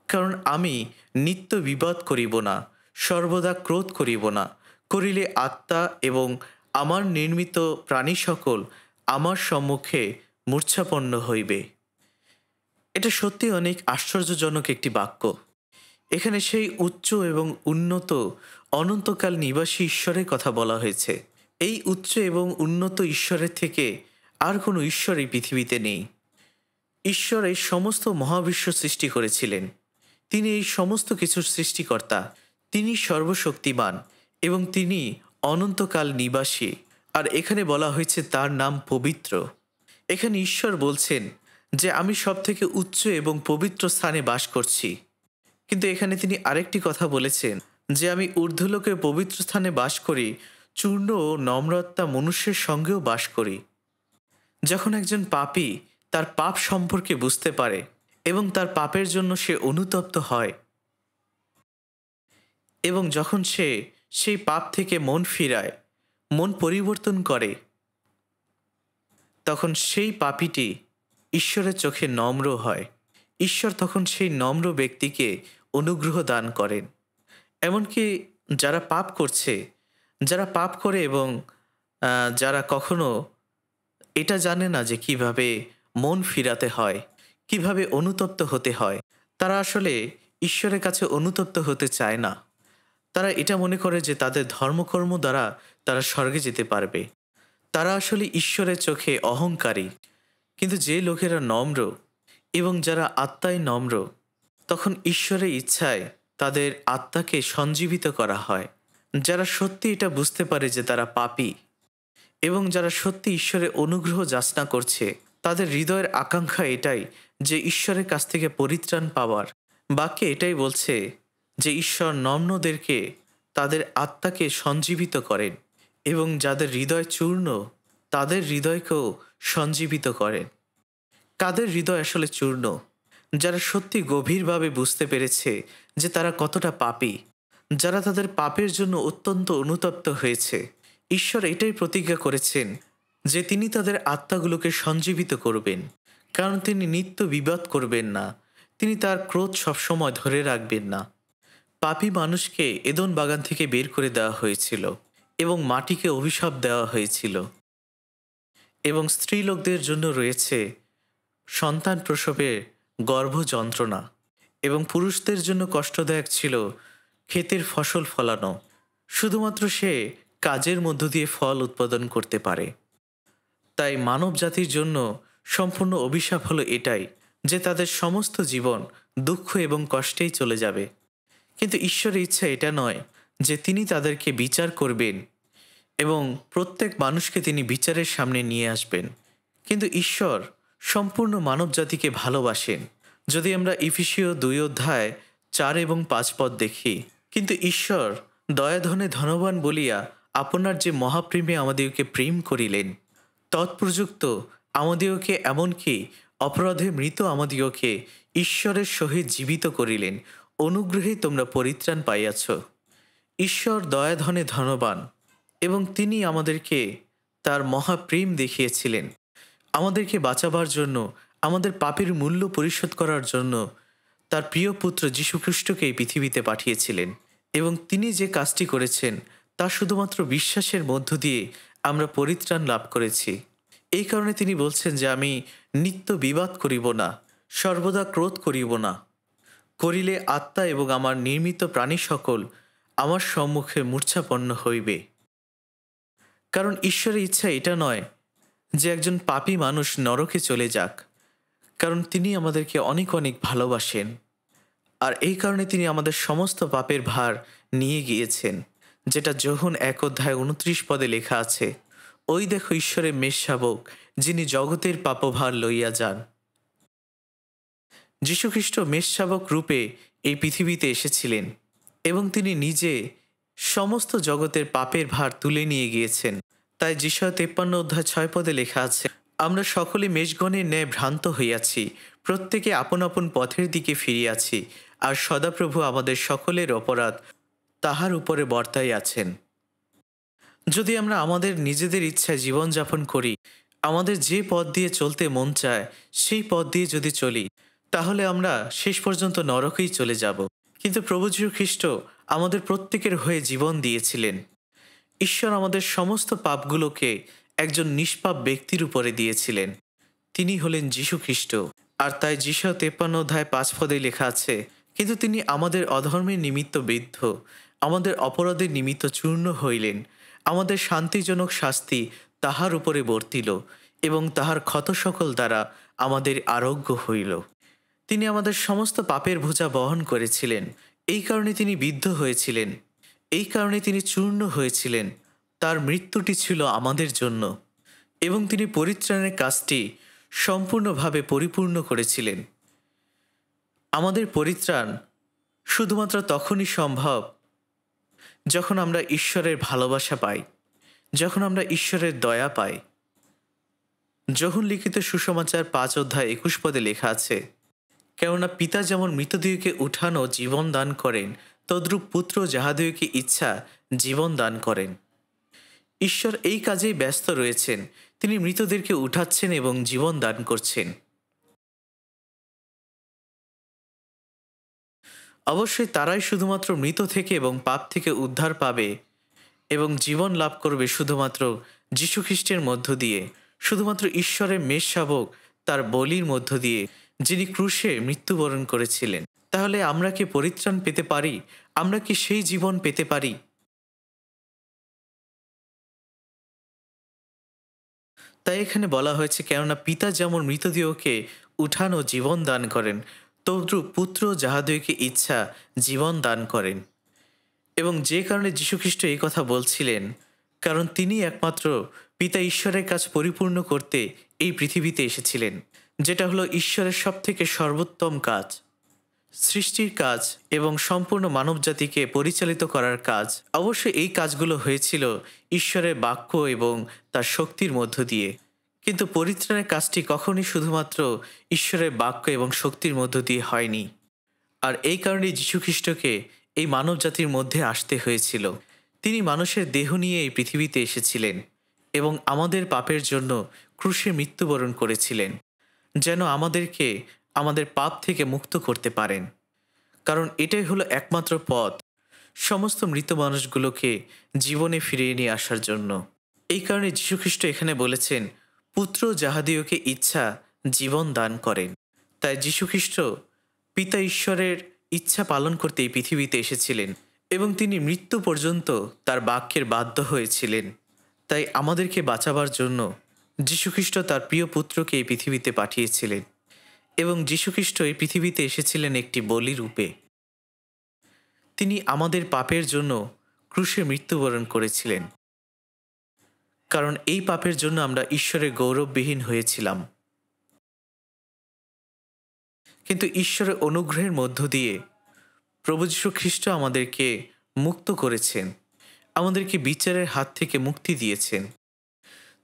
কারণ আমি নিত্য বিবাদ করিব না, সর্বদা ক্রোধ করিব না, করিলে আত্মা এবং আমার নির্মিত প্রাণী সকল আমার সম্মুখে মূর্ছাপন্ন হইবে। এটা সত্যি অনেক আশ্চর্যজনক একটি বাক্য। এখানে সেই উচ্চ এবং উন্নত অনন্তকাল নিবাসী ঈশ্বরের কথা বলা হয়েছে। এই উচ্চ এবং উন্নত ঈশ্বরের থেকে আর কোনো ঈশ্বর এই পৃথিবীতে নেই। ঈশ্বর এই সমস্ত মহাবিশ্ব সৃষ্টি করেছিলেন। তিনি এই সমস্ত কিছুর সৃষ্টিকর্তা। তিনি সর্বশক্তিমান এবং তিনি অনন্তকাল নিবাসী। আর এখানে বলা হয়েছে তার নাম পবিত্র। এখানে ঈশ্বর বলছেন যে আমি সব থেকে উচ্চ এবং পবিত্র স্থানে বাস করছি। কিন্তু এখানে তিনি আরেকটি কথা বলেছেন যে আমি ঊর্ধ্বলোকে পবিত্র স্থানে বাস করি, চূর্ণ ও নম্রতা মনুষ্যের সঙ্গেও বাস করি। যখন একজন পাপী তার পাপ সম্পর্কে বুঝতে পারে এবং তার পাপের জন্য সে অনুতপ্ত হয় এবং যখন সে সেই পাপ থেকে মন ফিরায়, মন পরিবর্তন করে, তখন সেই পাপীটি ঈশ্বরের চোখে নম্র হয়। ঈশ্বর তখন সেই নম্র ব্যক্তিকে অনুগ্রহ দান করেন। এমনকি যারা পাপ করছে, যারা পাপ করে এবং যারা কখনো এটা জানে না যে কিভাবে মন ফিরাতে হয়, কিভাবে অনুতপ্ত হতে হয়, তারা আসলে ঈশ্বরের কাছে অনুতপ্ত হতে চায় না। তারা এটা মনে করে যে তাদের ধর্মকর্ম দ্বারা তারা স্বর্গে যেতে পারবে। তারা আসলে ঈশ্বরের চোখে অহংকারী। কিন্তু যে লোকেরা নম্র এবং যারা আত্মায় নম্র, তখন ঈশ্বরের ইচ্ছায় তাদের আত্মাকে সঞ্জীবিত করা হয়। যারা সত্যি এটা বুঝতে পারে যে তারা পাপী এবং যারা সত্যি ঈশ্বরের অনুগ্রহ যাচনা করছে, তাদের হৃদয়ের আকাঙ্ক্ষা এটাই যে ঈশ্বরের কাছ থেকে পরিত্রাণ পাওয়ার। বাক্যে এটাই বলছে যে ঈশ্বর নম্রদেরকে তাদের আত্মাকে সঞ্জীবিত করেন এবং যাদের হৃদয় চূর্ণ তাদের হৃদয়কেও সঞ্জীবিত করেন। কাদের হৃদয় আসলে চূর্ণ? যারা সত্যি গভীরভাবে বুঝতে পেরেছে যে তারা কতটা পাপী, যারা তাদের পাপের জন্য অত্যন্ত অনুতপ্ত হয়েছে। ঈশ্বর এটাই প্রতিজ্ঞা করেছেন যে তিনি তাদের আত্মাগুলোকে সঞ্জীবিত করবেন, কারণ তিনি নিত্য বিবাদ করবেন না। তিনি তার ক্রোধ সবসময় ধরে রাখবেন না। পাপী মানুষকে এদন বাগান থেকে বের করে দেওয়া হয়েছিল এবং মাটিকে অভিশাপ দেওয়া হয়েছিল এবং স্ত্রীলোকদের জন্য রয়েছে সন্তান প্রসবের গর্ভ যন্ত্রণা এবং পুরুষদের জন্য কষ্টদায়ক ছিল ক্ষেতের ফসল ফলানো। শুধুমাত্র সে কাজের মধ্য দিয়ে ফল উৎপাদন করতে পারে। তাই মানব জাতির জন্য সম্পূর্ণ অভিশাপ হলো এটাই যে তাদের সমস্ত জীবন দুঃখ এবং কষ্টেই চলে যাবে। কিন্তু ঈশ্বরের ইচ্ছা এটা নয় যে তিনি তাদেরকে বিচার করবেন এবং প্রত্যেক মানুষকে তিনি বিচারের সামনে নিয়ে আসবেন। কিন্তু ঈশ্বর সম্পূর্ণ মানব জাতিকে ভালোবাসেন। যদি আমরা ইফিসীয় 2 অধ্যায় 4 এবং 5 পদ দেখি, কিন্তু ঈশ্বর দয়াধনে ধনবান বলিয়া আপনার যে মহাপ্রেমে আমাদিওকে প্রেম করিলেন, তৎপ্রযুক্ত আমাদিওকে এমনকি অপরাধে মৃত আমাদিওকে ঈশ্বরের সহিত জীবিত করিলেন। অনুগ্রহে তোমরা পরিত্রাণ পাইয়াছ। ঈশ্বর দয়াধনে ধনবান এবং তিনি আমাদেরকে তার মহাপ্রেম দেখিয়েছিলেন। আমাদেরকে বাঁচাবার জন্য, আমাদের পাপের মূল্য পরিশোধ করার জন্য তার প্রিয় পুত্র যীশুখ্রিস্টকে এই পৃথিবীতে পাঠিয়েছিলেন এবং তিনি যে কাজটি করেছেন তা শুধুমাত্র বিশ্বাসের মধ্য দিয়ে আমরা পরিত্রাণ লাভ করেছি। এই কারণে তিনি বলছেন যে আমি নিত্য বিবাদ করিব না, সর্বদা ক্রোধ করিব না। করিলে আত্মা এবং আমার নির্মিত প্রাণী সকল আমার সম্মুখে মূর্ছাপন্ন হইবে। কারণ ঈশ্বরের ইচ্ছা এটা নয় যে একজন পাপী মানুষ নরকে চলে যাক, কারণ তিনি আমাদেরকে অনেক অনেক ভালোবাসেন। আর এই কারণে তিনি আমাদের সমস্ত পাপের ভার নিয়ে গিয়েছেন, যেটা যোহন 1 অধ্যায় 29 পদে লেখা আছে, ওই দেখো ঈশ্বরের মেষশাবক, যিনি জগতের পাপভার লইয়া যান। যীশুখ্রিস্ট মেষশাবক রূপে এই পৃথিবীতে এসেছিলেন এবং তিনি নিজে সমস্ত জগতের পাপের ভার তুলে নিয়ে গিয়েছেন। তাই যিশয় 53 অধ্যায় 6 পদে লেখা আছে, আমরা সকলে মেষগণের ন্যায় ভ্রান্ত হইয়াছি, প্রত্যেকে আপন আপন পথের দিকে ফিরিয়াছি, আর সদাপ্রভু আমাদের সকলের অপরাধ তাহার উপরে বর্তাই আছেন। যদি আমরা আমাদের নিজেদের ইচ্ছায় জীবনযাপন করি, আমাদের যে পথ দিয়ে চলতে মন চায় সেই পথ দিয়ে যদি চলি, তাহলে আমরা শেষ পর্যন্ত নরকেই চলে যাব। কিন্তু প্রভু যীশু খ্রিস্ট আমাদের প্রত্যেকের হয়ে জীবন দিয়েছিলেন ঈশ্বর আমাদের সমস্ত পাপগুলোকে একজন নিষ্পাপ ব্যক্তির উপরে দিয়েছিলেন। তিনি হলেন যীশু খ্রিস্ট। আর তাই যীশু 53 অধ্যায় 5 পদে লেখা আছে, কিন্তু তিনি আমাদের অধর্মের নিমিত্ত বিদ্ধ, আমাদের অপরাধের নিমিত্ত চূর্ণ হইলেন, আমাদের শান্তিজনক শাস্তি তাহার উপরে বর্তিল, এবং তাহার ক্ষত সকল দ্বারা আমাদের আরোগ্য হইল। তিনি আমাদের সমস্ত পাপের বোঝা বহন করেছিলেন। এই কারণে তিনি বিদ্ধ হয়েছিলেন, এই কারণে তিনি চূর্ণ হয়েছিলেন। তার মৃত্যুটি ছিল আমাদের জন্য, এবং তিনি পরিত্রাণের কাজটি সম্পূর্ণভাবে পরিপূর্ণ করেছিলেন। আমাদের পরিত্রাণ শুধুমাত্র তখনই সম্ভব যখন আমরা ঈশ্বরের ভালোবাসা পাই, যখন আমরা ঈশ্বরের দয়া পাই। যোহন লিখিত সুসমাচার 5 অধ্যায় 21 পদে লেখা আছে, কেননা পিতা যেমন মৃতদেহকে উঠানো জীবন দান করেন, তদ্রূপ পুত্র যাহাদেরকে ইচ্ছা জীবন দান করেন। ঈশ্বর এই কাজেই ব্যস্ত রয়েছেন। তিনি মৃতদেরকে উঠাচ্ছেন এবং জীবন দান করছেন। অবশ্যই তারাই শুধুমাত্র মৃত থেকে এবং পাপ থেকে উদ্ধার পাবে এবং জীবন লাভ করবে শুধুমাত্র যীশু খ্রিস্টের মধ্য দিয়ে, শুধুমাত্র ঈশ্বরের মেষ শাবক তার বলির মধ্য দিয়ে, যিনি ক্রুশে মৃত্যুবরণ করেছিলেন। তাহলে আমরা কি পরিত্রাণ পেতে পারি? আমরা কি সেই জীবন পেতে পারি? তাই এখানে বলা হয়েছে, কেননা পিতা যেমন মৃতদেহকে উঠান ও জীবন দান করেন, তদ্রূপ পুত্র যাহাদেরকে ইচ্ছা জীবন দান করেন। এবং যে কারণে যীশুখ্রিস্ট এই কথা বলছিলেন, কারণ তিনি একমাত্র পিতা ঈশ্বরের কাজ পরিপূর্ণ করতে এই পৃথিবীতে এসেছিলেন, যেটা হলো ঈশ্বরের সবথেকে সর্বোত্তম কাজ, সৃষ্টির কাজ এবং সম্পূর্ণ মানবজাতিকে পরিচালিত করার কাজ। অবশ্যই এই কাজগুলো হয়েছিল ঈশ্বরের বাক্য এবং তার শক্তির মধ্য দিয়ে, কিন্তু পরিত্রাণের কাজটি কখনই শুধুমাত্র ঈশ্বরের বাক্য এবং শক্তির মধ্য দিয়ে হয়নি। আর এই কারণে যীশুখ্রিস্টকে এই মানব জাতির মধ্যে আসতে হয়েছিল। তিনি মানুষের দেহ নিয়ে এই পৃথিবীতে এসেছিলেন এবং আমাদের পাপের জন্য ক্রুশে মৃত্যুবরণ করেছিলেন, যেন আমাদেরকে আমাদের পাপ থেকে মুক্ত করতে পারেন। কারণ এটাই হলো একমাত্র পথ সমস্ত মৃত মানুষগুলোকে জীবনে ফিরিয়ে নিয়ে আসার জন্য। এই কারণে যীশুখ্রিস্ট এখানে বলেছেন, পুত্র যাহাদিওকে ইচ্ছা জীবন দান করেন। তাই যীশুখ্রিস্ট পিতা ঈশ্বরের ইচ্ছা পালন করতে এই পৃথিবীতে এসেছিলেন এবং তিনি মৃত্যু পর্যন্ত তার বাক্যের বাধ্য হয়েছিলেন। তাই আমাদেরকে বাঁচাবার জন্য যীশুখ্রিস্ট তার প্রিয় পুত্রকে এই পৃথিবীতে পাঠিয়েছিলেন এবং যীশুখ্রিস্ট এই পৃথিবীতে এসেছিলেন একটি বলি রূপে। তিনি আমাদের পাপের জন্য ক্রুশে মৃত্যুবরণ করেছিলেন, কারণ এই পাপের জন্য আমরা ঈশ্বরের গৌরববিহীন হয়েছিলাম। কিন্তু ঈশ্বরের অনুগ্রহের মধ্য দিয়ে প্রভু যীশু খ্রিস্ট আমাদেরকে মুক্ত করেছেন, আমাদেরকে বিচারের হাত থেকে মুক্তি দিয়েছেন।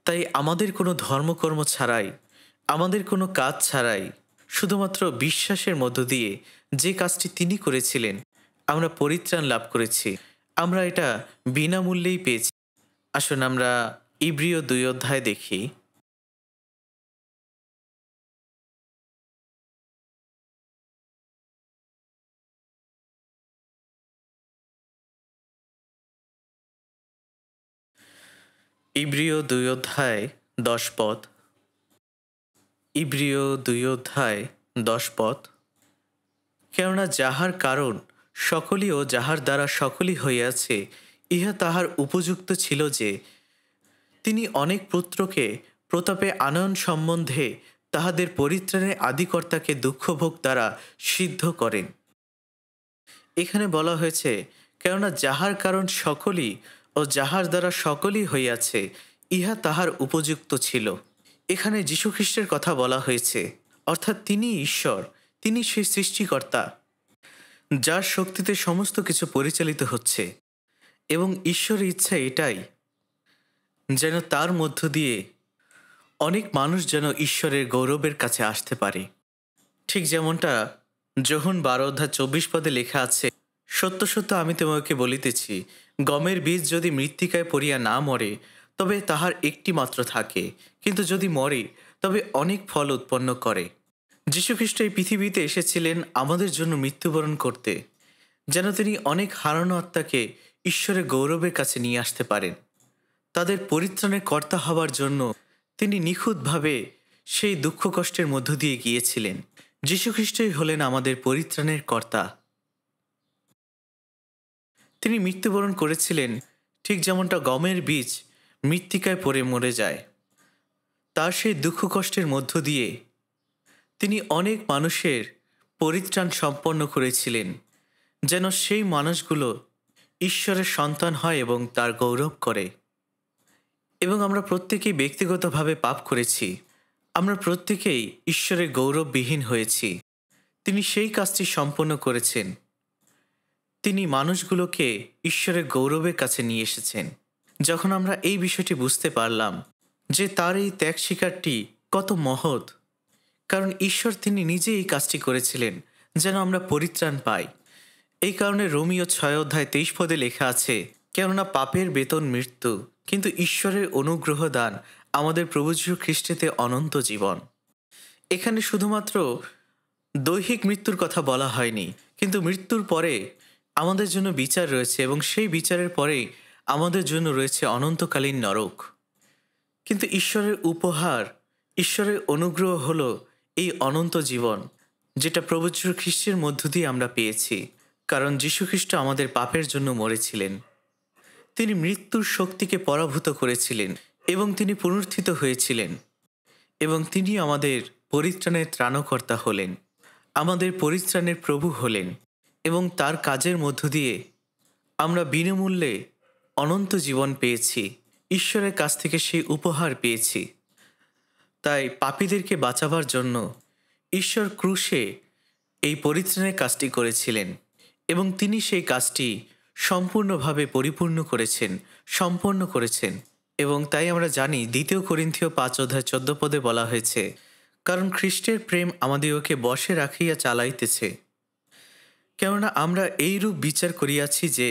তাই আমাদের কোনো ধর্মকর্ম ছাড়াই, আমাদের কোনো কাজ ছাড়াই, শুধুমাত্র বিশ্বাসের মধ্য দিয়ে যে কাজটি তিনি করেছিলেন, আমরা পরিত্রাণ লাভ করেছি। আমরা এটা বিনামূল্যেই পেয়েছি। আসুন আমরা ইব্রিয় 2 অধ্যায় দেখি। ইব্রিয় 2 অধ্যায় 10 পদ। ইব্রিয় 2 অধ্যায় 10 পদ। কেননা যাহার কারণ সকলই ও যাহার দ্বারা সকলই হইয়াছে, ইহা তাহার উপযুক্ত ছিল যে তিনি অনেক পুত্রকে প্রতাপে আনয়ন সম্বন্ধে তাহাদের পরিত্রাণের আদিকর্তাকে দুঃখভোগ দ্বারা সিদ্ধ করেন। এখানে বলা হয়েছে, কেননা যাহার কারণ সকলই ও যাহার দ্বারা সকলই হইয়াছে, ইহা তাহার উপযুক্ত ছিল। এখানে যীশুখ্রিস্টের কথা বলা হয়েছে, অর্থাৎ তিনি ঈশ্বর, তিনি সেই সৃষ্টিকর্তা যার শক্তিতে সমস্ত কিছু পরিচালিত হচ্ছে। এবং ঈশ্বরের ইচ্ছা এটাই, যেন তার মধ্য দিয়ে অনেক মানুষ যেন ঈশ্বরের গৌরবের কাছে আসতে পারে। ঠিক যেমনটা যোহন 12 অধ্যায় 24 পদে লেখা আছে, সত্য সত্য আমি তোমাকে বলিতেছি, গমের বীজ যদি মৃত্তিকায় পড়িয়া না মরে, তবে তাহার একটি মাত্র থাকে, কিন্তু যদি মরে তবে অনেক ফল উৎপন্ন করে। যীশুখ্রিস্ট এই পৃথিবীতে এসেছিলেন আমাদের জন্য মৃত্যুবরণ করতে, যেন তিনি অনেক হারানো আত্মাকে ঈশ্বরের গৌরবের কাছে নিয়ে আসতে পারেন। তাদের পরিত্রাণের কর্তা হবার জন্য তিনি নিখুঁতভাবে সেই দুঃখ কষ্টের মধ্য দিয়ে গিয়েছিলেন। যীশুখ্রিস্টই হলেন আমাদের পরিত্রাণের কর্তা। তিনি মৃত্যুবরণ করেছিলেন ঠিক যেমনটা গমের বীজ মৃত্তিকায় পড়ে মরে যায়। তার সেই দুঃখ কষ্টের মধ্য দিয়ে তিনি অনেক মানুষের পরিত্রাণ সম্পন্ন করেছিলেন, যেন সেই মানুষগুলো ঈশ্বরের সন্তান হয় এবং তার গৌরব করে। এবং আমরা প্রত্যেকেই ব্যক্তিগতভাবে পাপ করেছি। আমরা প্রত্যেকেই ঈশ্বরের গৌরববিহীন হয়েছি। তিনি সেই কাজটি সম্পন্ন করেছেন। তিনি মানুষগুলোকে ঈশ্বরের গৌরবের কাছে নিয়ে এসেছেন। যখন আমরা এই বিষয়টি বুঝতে পারলাম যে তার এই ত্যাগ স্বীকারটি কত মহৎ, কারণ ঈশ্বর তিনি নিজে এই কাজটি করেছিলেন যেন আমরা পরিত্রাণ পাই। এই কারণে রোমীয় 6:23 লেখা আছে, কেননা পাপের বেতন মৃত্যু, কিন্তু ঈশ্বরের অনুগ্রহ দান আমাদের প্রভু যীশু খ্রিস্টেতে অনন্ত জীবন। এখানে শুধুমাত্র দৈহিক মৃত্যুর কথা বলা হয়নি, কিন্তু মৃত্যুর পরে আমাদের জন্য বিচার রয়েছে এবং সেই বিচারের পরেই আমাদের জন্য রয়েছে অনন্তকালীন নরক। কিন্তু ঈশ্বরের উপহার, ঈশ্বরের অনুগ্রহ হলো এই অনন্ত জীবন, যেটা প্রভু যীশু খ্রিস্টের মধ্য দিয়ে আমরা পেয়েছি। কারণ যীশু খ্রিস্ট আমাদের পাপের জন্য মরেছিলেন। তিনি মৃত্যুর শক্তিকে পরাভূত করেছিলেন এবং তিনি পুনরুত্থিত হয়েছিলেন এবং তিনি আমাদের পরিত্রাণের ত্রাণকর্তা হলেন, আমাদের পরিত্রাণের প্রভু হলেন এবং তার কাজের মধ্য দিয়ে আমরা বিনামূল্যে অনন্ত জীবন পেয়েছি। ঈশ্বরের কাছ থেকে সেই উপহার পেয়েছি। তাই পাপীদেরকে বাঁচাবার জন্য ঈশ্বর ক্রুশে এই পরিত্রাণের কাজটি করেছিলেন এবং তিনি সেই কাজটি সম্পূর্ণভাবে পরিপূর্ণ করেছেন, সম্পন্ন করেছেন। এবং তাই আমরা জানি 2 করিন্থীয় 5:14 বলা হয়েছে, কারণ খ্রিস্টের প্রেম আমাদিগকে বশে রাখিয়া চালাইতেছে। কেননা আমরা এইরূপ বিচার করিয়াছি যে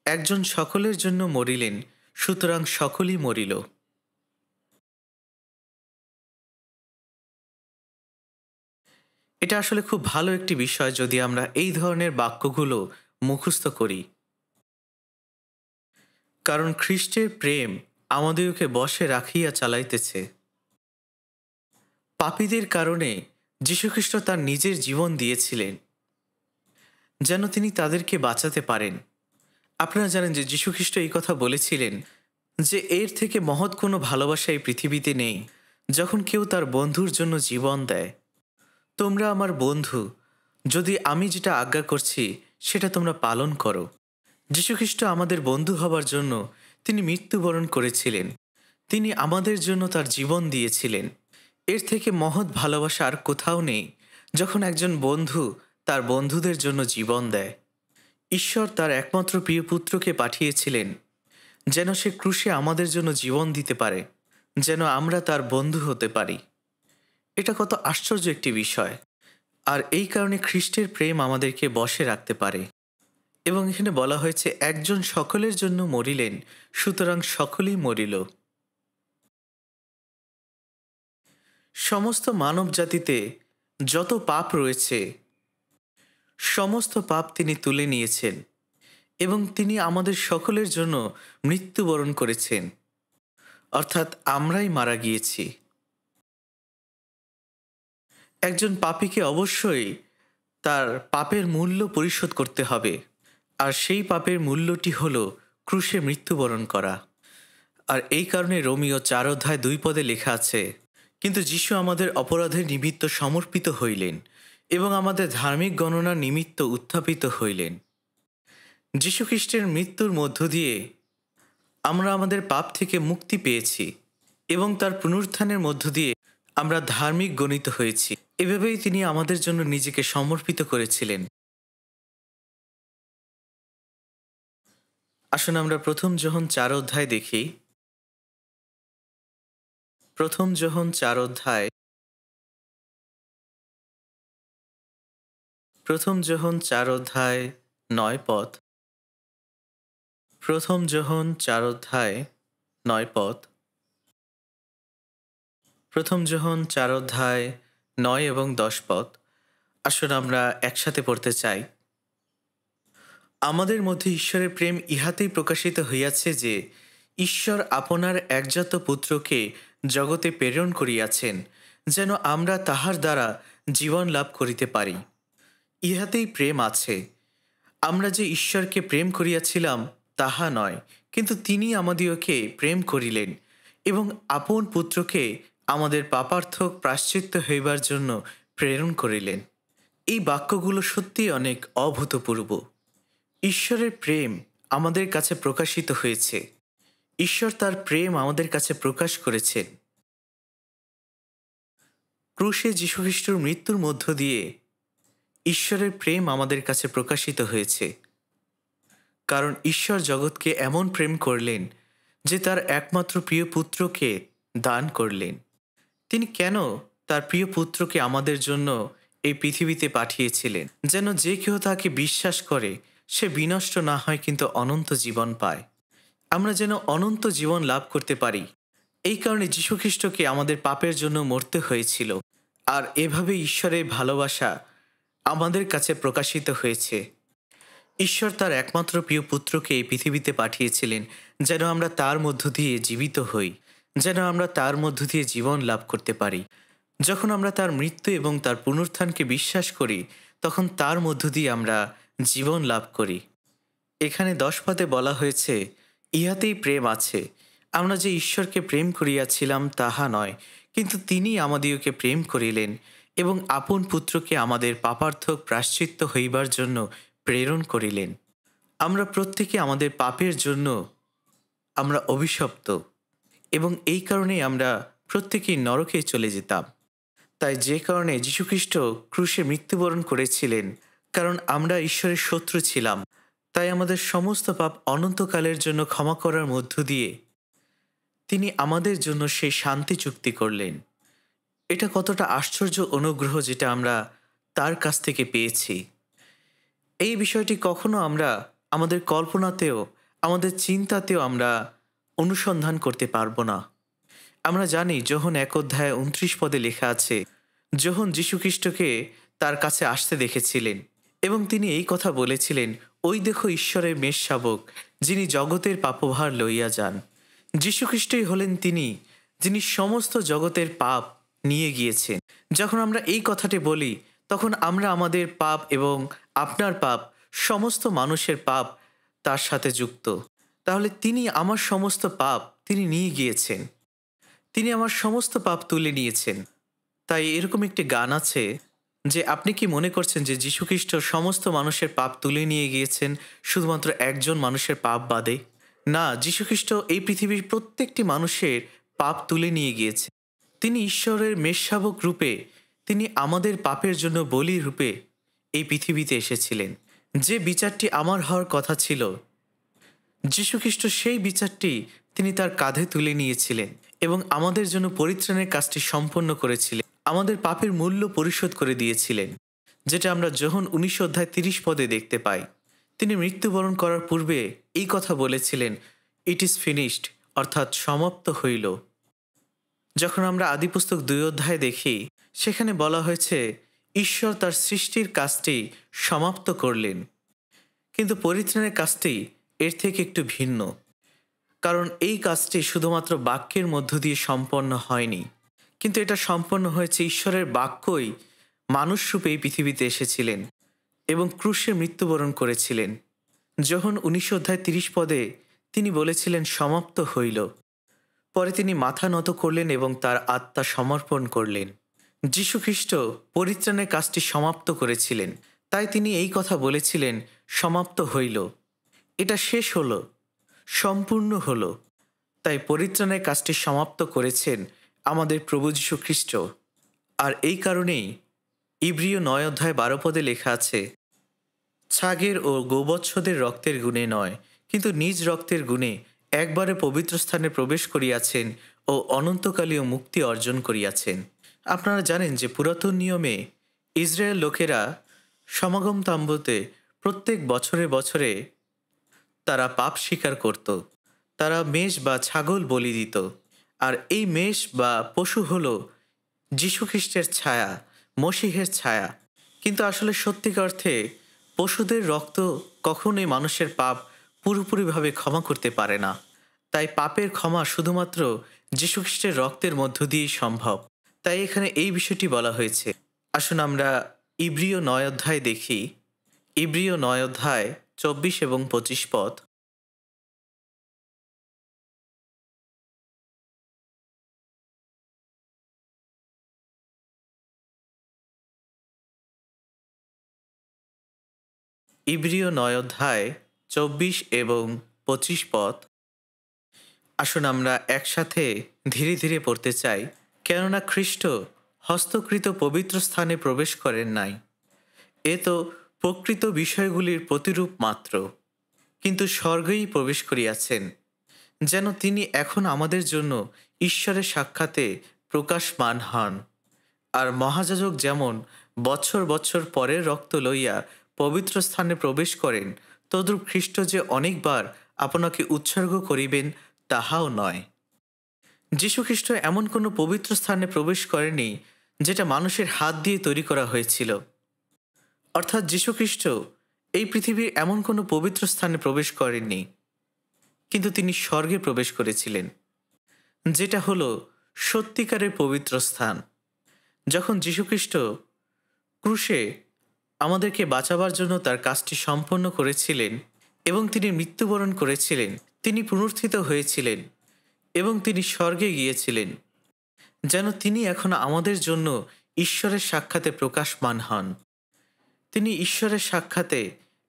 একজন সকলের জন্য মরিলেন, সুতরাং সকলই মরিল। এটা আসলে খুব ভালো একটি বিষয় যদি আমরা এই ধরনের বাক্যগুলো মুখস্থ করি। কারণ খ্রিস্টের প্রেম আমাদেরকে বশে রাখিয়া চালাইতেছে। পাপীদের কারণে যীশুখ্রিস্ট তার নিজের জীবন দিয়েছিলেন যেন তিনি তাদেরকে বাঁচাতে পারেন। আপনারা জানেন যে যীশুখ্রিস্ট এই কথা বলেছিলেন যে এর থেকে মহৎ কোনো ভালোবাসা এই পৃথিবীতে নেই, যখন কেউ তার বন্ধুর জন্য জীবন দেয়। তোমরা আমার বন্ধু যদি আমি যেটা আজ্ঞা করছি সেটা তোমরা পালন করো। যীশুখ্রিস্ট আমাদের বন্ধু হবার জন্য তিনি মৃত্যুবরণ করেছিলেন। তিনি আমাদের জন্য তার জীবন দিয়েছিলেন। এর থেকে মহৎ ভালোবাসা আর কোথাও নেই, যখন একজন বন্ধু তার বন্ধুদের জন্য জীবন দেয়। ঈশ্বর তার একমাত্র প্রিয় পুত্রকে পাঠিয়েছিলেন যেন সে ক্রুশে আমাদের জন্য জীবন দিতে পারে, যেন আমরা তার বন্ধু হতে পারি। এটা কত আশ্চর্য একটি বিষয়। আর এই কারণে খ্রিস্টের প্রেম আমাদেরকে বশে রাখতে পারে। এবং এখানে বলা হয়েছে একজন সকলের জন্য মরিলেন, সুতরাং সকলেই মরিল। সমস্ত মানব জাতিতে যত পাপ রয়েছে সমস্ত পাপ তিনি তুলে নিয়েছেন এবং তিনি আমাদের সকলের জন্য মৃত্যুবরণ করেছেন, অর্থাৎ আমরাই মারা গিয়েছি। একজন পাপীকে অবশ্যই তার পাপের মূল্য পরিশোধ করতে হবে, আর সেই পাপের মূল্যটি হল ক্রুশে মৃত্যুবরণ করা। আর এই কারণে রোমীয় 4:2 লেখা আছে, কিন্তু যীশু আমাদের অপরাধের নিমিত্ত সমর্পিত হইলেন এবং আমাদের ধার্মিক গণনার নিমিত্ত উত্থাপিত হইলেন। যীশুখ্রিস্টের মৃত্যুর মধ্য দিয়ে আমরা আমাদের পাপ থেকে মুক্তি পেয়েছি এবং তার পুনরুত্থানের মধ্য দিয়ে আমরা ধার্মিক গণিত হয়েছি। এভাবেই তিনি আমাদের জন্য নিজেকে সমর্পিত করেছিলেন। আসুন আমরা 1 যোহন 4 দেখি। 1 যোহন 4 1 যোহন 4:9 পদ। 1 যোহন 4:9 পদ। 1 যোহন 4:9 এবং 10 পদ। আসুন আমরা একসাথে পড়তে চাই। আমাদের মধ্যে ঈশ্বরের প্রেম ইহাতেই প্রকাশিত হইয়াছে যে ঈশ্বর আপনার একজাত পুত্রকে জগতে প্রেরণ করিয়াছেন, যেন আমরা তাহার দ্বারা জীবন লাভ করিতে পারি। ইহাতেই প্রেম আছে। আমরা যে ঈশ্বরকে প্রেম করিয়াছিলাম তাহা নয়, কিন্তু তিনি আমাদিওকে প্রেম করিলেন এবং আপন পুত্রকে আমাদের পাপার্থক প্রায়শ্চিত্ত হইবার জন্য প্রেরণ করিলেন। এই বাক্যগুলো সত্যি অনেক অভূতপূর্ব। ঈশ্বরের প্রেম আমাদের কাছে প্রকাশিত হয়েছে। ঈশ্বর তার প্রেম আমাদের কাছে প্রকাশ করেছেন ক্রুশে যীশুখ্রিস্টের মৃত্যুর মধ্য দিয়ে। ঈশ্বরের প্রেম আমাদের কাছে প্রকাশিত হয়েছে, কারণ ঈশ্বর জগৎকে এমন প্রেম করলেন যে তার একমাত্র প্রিয় পুত্রকে দান করলেন। তিনি কেন তার প্রিয় পুত্রকে আমাদের জন্য এই পৃথিবীতে পাঠিয়েছিলেন? যেন যে কেউ তাকে বিশ্বাস করে সে বিনষ্ট না হয়, কিন্তু অনন্ত জীবন পায়। আমরা যেন অনন্ত জীবন লাভ করতে পারি। এই কারণে যীশুখ্রিস্টকে আমাদের পাপের জন্য মরতে হয়েছিল। আর এভাবে ঈশ্বরের ভালোবাসা আমাদের কাছে প্রকাশিত হয়েছে। ঈশ্বর তার একমাত্র প্রিয় পুত্রকে এই পৃথিবীতে পাঠিয়েছিলেন যেন আমরা তার মধ্য দিয়ে জীবিত হই, যেন আমরা তার মধ্য দিয়ে জীবন লাভ করতে পারি। যখন আমরা তার মৃত্যু এবং তার পুনরুত্থানকে বিশ্বাস করি, তখন তার মধ্য দিয়ে আমরা জীবন লাভ করি। এখানে 10 পদে বলা হয়েছে, ইহাতেই প্রেম আছে, আমরা যে ঈশ্বরকে প্রেম করিয়াছিলাম তাহা নয়, কিন্তু তিনি আমাদিওকে প্রেম করিলেন এবং আপন পুত্রকে আমাদের পাপার্থক প্রায়শ্চিত্ত হইবার জন্য প্রেরণ করিলেন। আমরা প্রত্যেকে আমাদের পাপের জন্য আমরা অভিশপ্ত এবং এই কারণেই আমরা প্রত্যেকেই নরকে চলে যেতাম। তাই যে কারণে যীশুখ্রিস্ট ক্রুশে মৃত্যুবরণ করেছিলেন, কারণ আমরা ঈশ্বরের শত্রু ছিলাম, তাই আমাদের সমস্ত পাপ অনন্তকালের জন্য ক্ষমা করার মধ্য দিয়ে তিনি আমাদের জন্য সেই শান্তি চুক্তি করলেন। এটা কতটা আশ্চর্য অনুগ্রহ যেটা আমরা তার কাছ থেকে পেয়েছি। এই বিষয়টি কখনো আমরা আমাদের কল্পনাতেও, আমাদের চিন্তাতেও আমরা অনুসন্ধান করতে পারবো না। আমরা জানি যোহন 1:29 পদে লেখা আছে, যোহন যীশুখ্রিস্টকে তার কাছে আসতে দেখেছিলেন এবং তিনি এই কথা বলেছিলেন, ওই দেখো ঈশ্বরের মেষশাবক, যিনি জগতের পাপভার লইয়া যান। যীশুখ্রিস্টই হলেন তিনি, যিনি সমস্ত জগতের পাপ নিয়ে গিয়েছেন। যখন আমরা এই কথাটি বলি, তখন আমরা আমাদের পাপ এবং আপনার পাপ, সমস্ত মানুষের পাপ তার সাথে যুক্ত। তাহলে তিনি আমার সমস্ত পাপ তিনি নিয়ে গিয়েছেন, তিনি আমার সমস্ত পাপ তুলে নিয়েছেন। তাই এরকম একটি গান আছে যে, আপনি কি মনে করছেন যে যীশুখ্রিস্ট সমস্ত মানুষের পাপ তুলে নিয়ে গিয়েছেন শুধুমাত্র একজন মানুষের পাপ বাদে? না, যীশুখ্রিস্ট এই পৃথিবীর প্রত্যেকটি মানুষের পাপ তুলে নিয়ে গিয়েছে। তিনি ঈশ্বরের মেষশাবক রূপে, তিনি আমাদের পাপের জন্য বলি রূপে এই পৃথিবীতে এসেছিলেন। যে বিচারটি আমার হওয়ার কথা ছিল, যীশুখ্রিস্ট সেই বিচারটি তিনি তার কাঁধে তুলে নিয়েছিলেন এবং আমাদের জন্য পরিত্রাণের কাজটি সম্পন্ন করেছিলেন, আমাদের পাপের মূল্য পরিশোধ করে দিয়েছিলেন, যেটা আমরা যোহন 19:30 পদে দেখতে পাই। তিনি মৃত্যুবরণ করার পূর্বে এই কথা বলেছিলেন, ইট ইজ ফিনিশড, অর্থাৎ সমাপ্ত হইল। যখন আমরা আদিপুস্তক 2 অধ্যায় দেখি, সেখানে বলা হয়েছে ঈশ্বর তার সৃষ্টির কাজটি সমাপ্ত করলেন, কিন্তু পরিত্রাণের কাজটি এর থেকে একটু ভিন্ন, কারণ এই কাজটি শুধুমাত্র বাক্যের মধ্য দিয়ে সম্পন্ন হয়নি, কিন্তু এটা সম্পন্ন হয়েছে ঈশ্বরের বাক্যই মানুষরূপে এই পৃথিবীতে এসেছিলেন এবং ক্রুশে মৃত্যুবরণ করেছিলেন। যোহন 19:30 পদে তিনি বলেছিলেন সমাপ্ত হইল। পরে তিনি মাথা নত করলেন এবং তার আত্মা সমর্পণ করলেন। যীশুখ্রিস্ট পরিত্রাণের কাজটি সমাপ্ত করেছিলেন, তাই তিনি এই কথা বলেছিলেন সমাপ্ত হইল, এটা শেষ হলো, সম্পূর্ণ হলো। তাই পরিত্রাণের কাজটি সমাপ্ত করেছেন আমাদের প্রভু যীশু খ্রিস্ট। আর এই কারণেই ইব্রিয় 9:12 পদে লেখা আছে, ছাগের ও গোবৎসদের রক্তের গুণে নয়, কিন্তু নিজ রক্তের গুণে একবারে পবিত্র স্থানে প্রবেশ করিয়াছেন ও অনন্তকালীয় মুক্তি অর্জন করিয়াছেন। আপনারা জানেন যে পুরাতন নিয়মে ইসরায়েল লোকেরা সমাগম তাম্বুতে প্রত্যেক বছরে বছরে তারা পাপ স্বীকার করত। তারা মেষ বা ছাগল বলি দিত, আর এই মেষ বা পশু হল যীশুখ্রিস্টের ছায়া, মসিহের ছায়া। কিন্তু আসলে সত্যিকার অর্থে পশুদের রক্ত কখনোই মানুষের পাপ পুরোপুরিভাবে ক্ষমা করতে পারে না। তাই পাপের ক্ষমা শুধুমাত্র যীশুখ্রিস্টের রক্তের মধ্য দিয়েই সম্ভব। তাই এখানে এই বিষয়টি বলা হয়েছে। আসুন আমরা ইব্রিয় ৯ অধ্যায় দেখি। ইব্রিয় ৯ অধ্যায় ২৪ এবং ২৫ পদ। ইব্রিয় ৯ অধ্যায় ২৪ এবং ২৫ পদ। আসুন আমরা একসাথে ধীরে ধীরে পড়তে চাই। কেননা খ্রিস্ট হস্তকৃত পবিত্র স্থানে প্রবেশ করেন নাই, এ তো প্রকৃত বিষয়গুলির প্রতিরূপ মাত্র, কিন্তু স্বর্গেই প্রবেশ করিয়াছেন, যেন তিনি এখন আমাদের জন্য ঈশ্বরের সাক্ষাতে প্রকাশমান হন। আর মহাযাজক যেমন বছর বছর পরের রক্ত লইয়া পবিত্র স্থানে প্রবেশ করেন, তদ্রূপ খ্রিস্ট যে অনেকবার আপনাকে উৎসর্গ করিবেন তাহাও নয়। যীশুখ্রিস্ট এমন কোনো পবিত্র স্থানে প্রবেশ করেনি যেটা মানুষের হাত দিয়ে তৈরি করা হয়েছিল। অর্থাৎ যীশুখ্রিস্ট এই পৃথিবীর এমন কোনো পবিত্র স্থানে প্রবেশ করেননি, কিন্তু তিনি স্বর্গে প্রবেশ করেছিলেন, যেটা হলো সত্যিকারের পবিত্র স্থান। যখন যীশুখ্রিস্ট ক্রুশে আমাদেরকে বাঁচাবার জন্য তার কাজটি সম্পন্ন করেছিলেন এবং তিনি মৃত্যুবরণ করেছিলেন, তিনি পুনরুত্থিত হয়েছিলেন এবং তিনি স্বর্গে গিয়েছিলেন, যেন তিনি এখন আমাদের জন্য ঈশ্বরের সাক্ষাতে প্রকাশমান হন। তিনি ঈশ্বরের সাক্ষাতে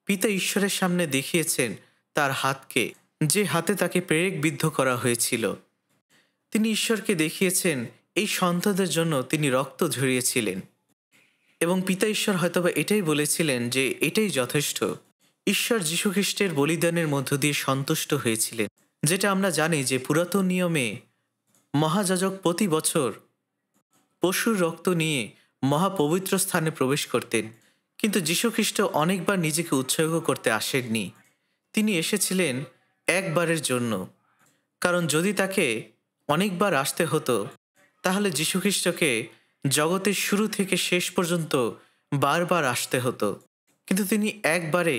পিতা ঈশ্বরের সামনে দেখিয়েছেন তার হাতকে, যে হাতে তাকে পেরেক বিদ্ধ করা হয়েছিল। তিনি ঈশ্বরকে দেখিয়েছেন এই সন্তানদের জন্য তিনি রক্ত ঝরিয়েছিলেন এবং পিতা ঈশ্বর হয়তোবা এটাই বলেছিলেন যে এটাই যথেষ্ট। ঈশ্বর যীশুখ্রিস্টের বলিদানের মধ্য দিয়ে সন্তুষ্ট হয়েছিলেন, যেটা আমরা জানি যে পুরাতন নিয়মে মহাযাজক প্রতি বছর পশুর রক্ত নিয়ে মহাপবিত্র স্থানে প্রবেশ করতেন, কিন্তু যীশুখ্রিস্ট অনেকবার নিজেকে উৎসর্গ করতে আসেননি। তিনি এসেছিলেন একবারের জন্য, কারণ যদি তাকে অনেকবার আসতে হতো তাহলে যীশুখ্রিস্টকে জগতের শুরু থেকে শেষ পর্যন্ত বারবার আসতে হতো। কিন্তু তিনি একবারে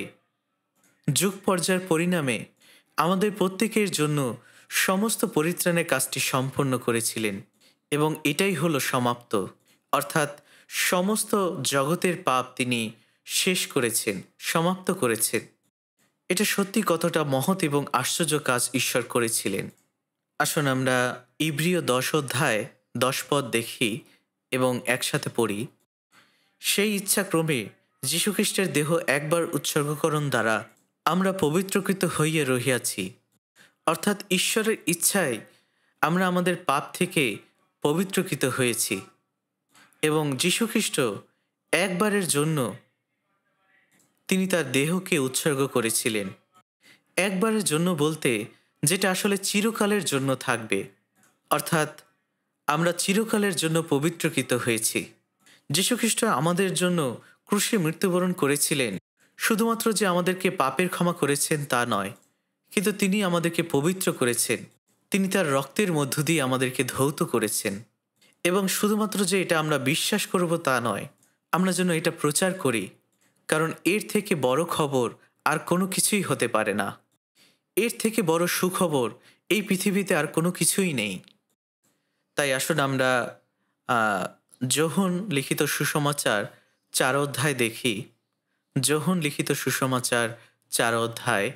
যুগ পর্যায়ের পরিণামে আমাদের প্রত্যেকের জন্য সমস্ত পরিত্রাণের কাজটি সম্পন্ন করেছিলেন এবং এটাই হলো সমাপ্ত। অর্থাৎ সমস্ত জগতের পাপ তিনি শেষ করেছেন, সমাপ্ত করেছেন। এটা সত্যি কতটা মহৎ এবং আশ্চর্য কাজ ঈশ্বর করেছিলেন। আসুন আমরা ইব্রিয় ১০ অধ্যায় ১০ পদ দেখি এবং একসাথে পড়ি। সেই ইচ্ছাক্রমে যীশুখ্রিস্টের দেহ একবার উৎসর্গকরণ দ্বারা আমরা পবিত্রকৃত হইয়া রহিয়াছি। অর্থাৎ ঈশ্বরের ইচ্ছায় আমরা আমাদের পাপ থেকে পবিত্রকৃত হয়েছি এবং যীশুখ্রিস্ট একবারের জন্য তিনি তার দেহকে উৎসর্গ করেছিলেন। একবারের জন্য বলতে যেটা আসলে চিরকালের জন্য থাকবে, অর্থাৎ আমরা চিরকালের জন্য পবিত্রকৃত হয়েছি। যীশুখ্রিস্ট আমাদের জন্য ক্রুশে মৃত্যুবরণ করেছিলেন, শুধুমাত্র যে আমাদেরকে পাপের ক্ষমা করেছেন তা নয়, কিন্তু তিনি আমাদেরকে পবিত্র করেছেন। তিনি তার রক্তের মধ্য দিয়ে আমাদেরকে ধৌত করেছেন এবং শুধুমাত্র যে এটা আমরা বিশ্বাস করব তা নয়, আমরা যেন এটা প্রচার করি, কারণ এর থেকে বড় খবর আর কোনো কিছুই হতে পারে না। এর থেকে বড় সুখবর এই পৃথিবীতে আর কোনো কিছুই নেই। তাই আসুন আমরা যোহন লিখিত সুসমাচার ৪ অধ্যায় দেখি। যোহন লিখিত সুসমাচার ৪ অধ্যায়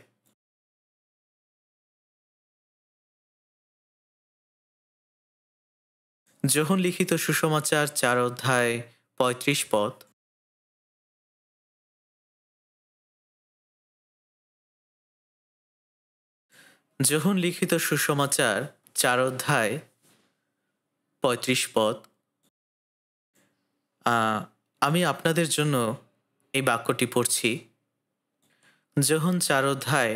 যোহন লিখিত সুসমাচার ৪ অধ্যায় ৩৫ পদ। যোহন লিখিত সুসমাচার ৪ অধ্যায় ৩৫ পদ। আমি আপনাদের জন্য এই বাক্যটি পড়ছি। যোহন ৪ অধ্যায়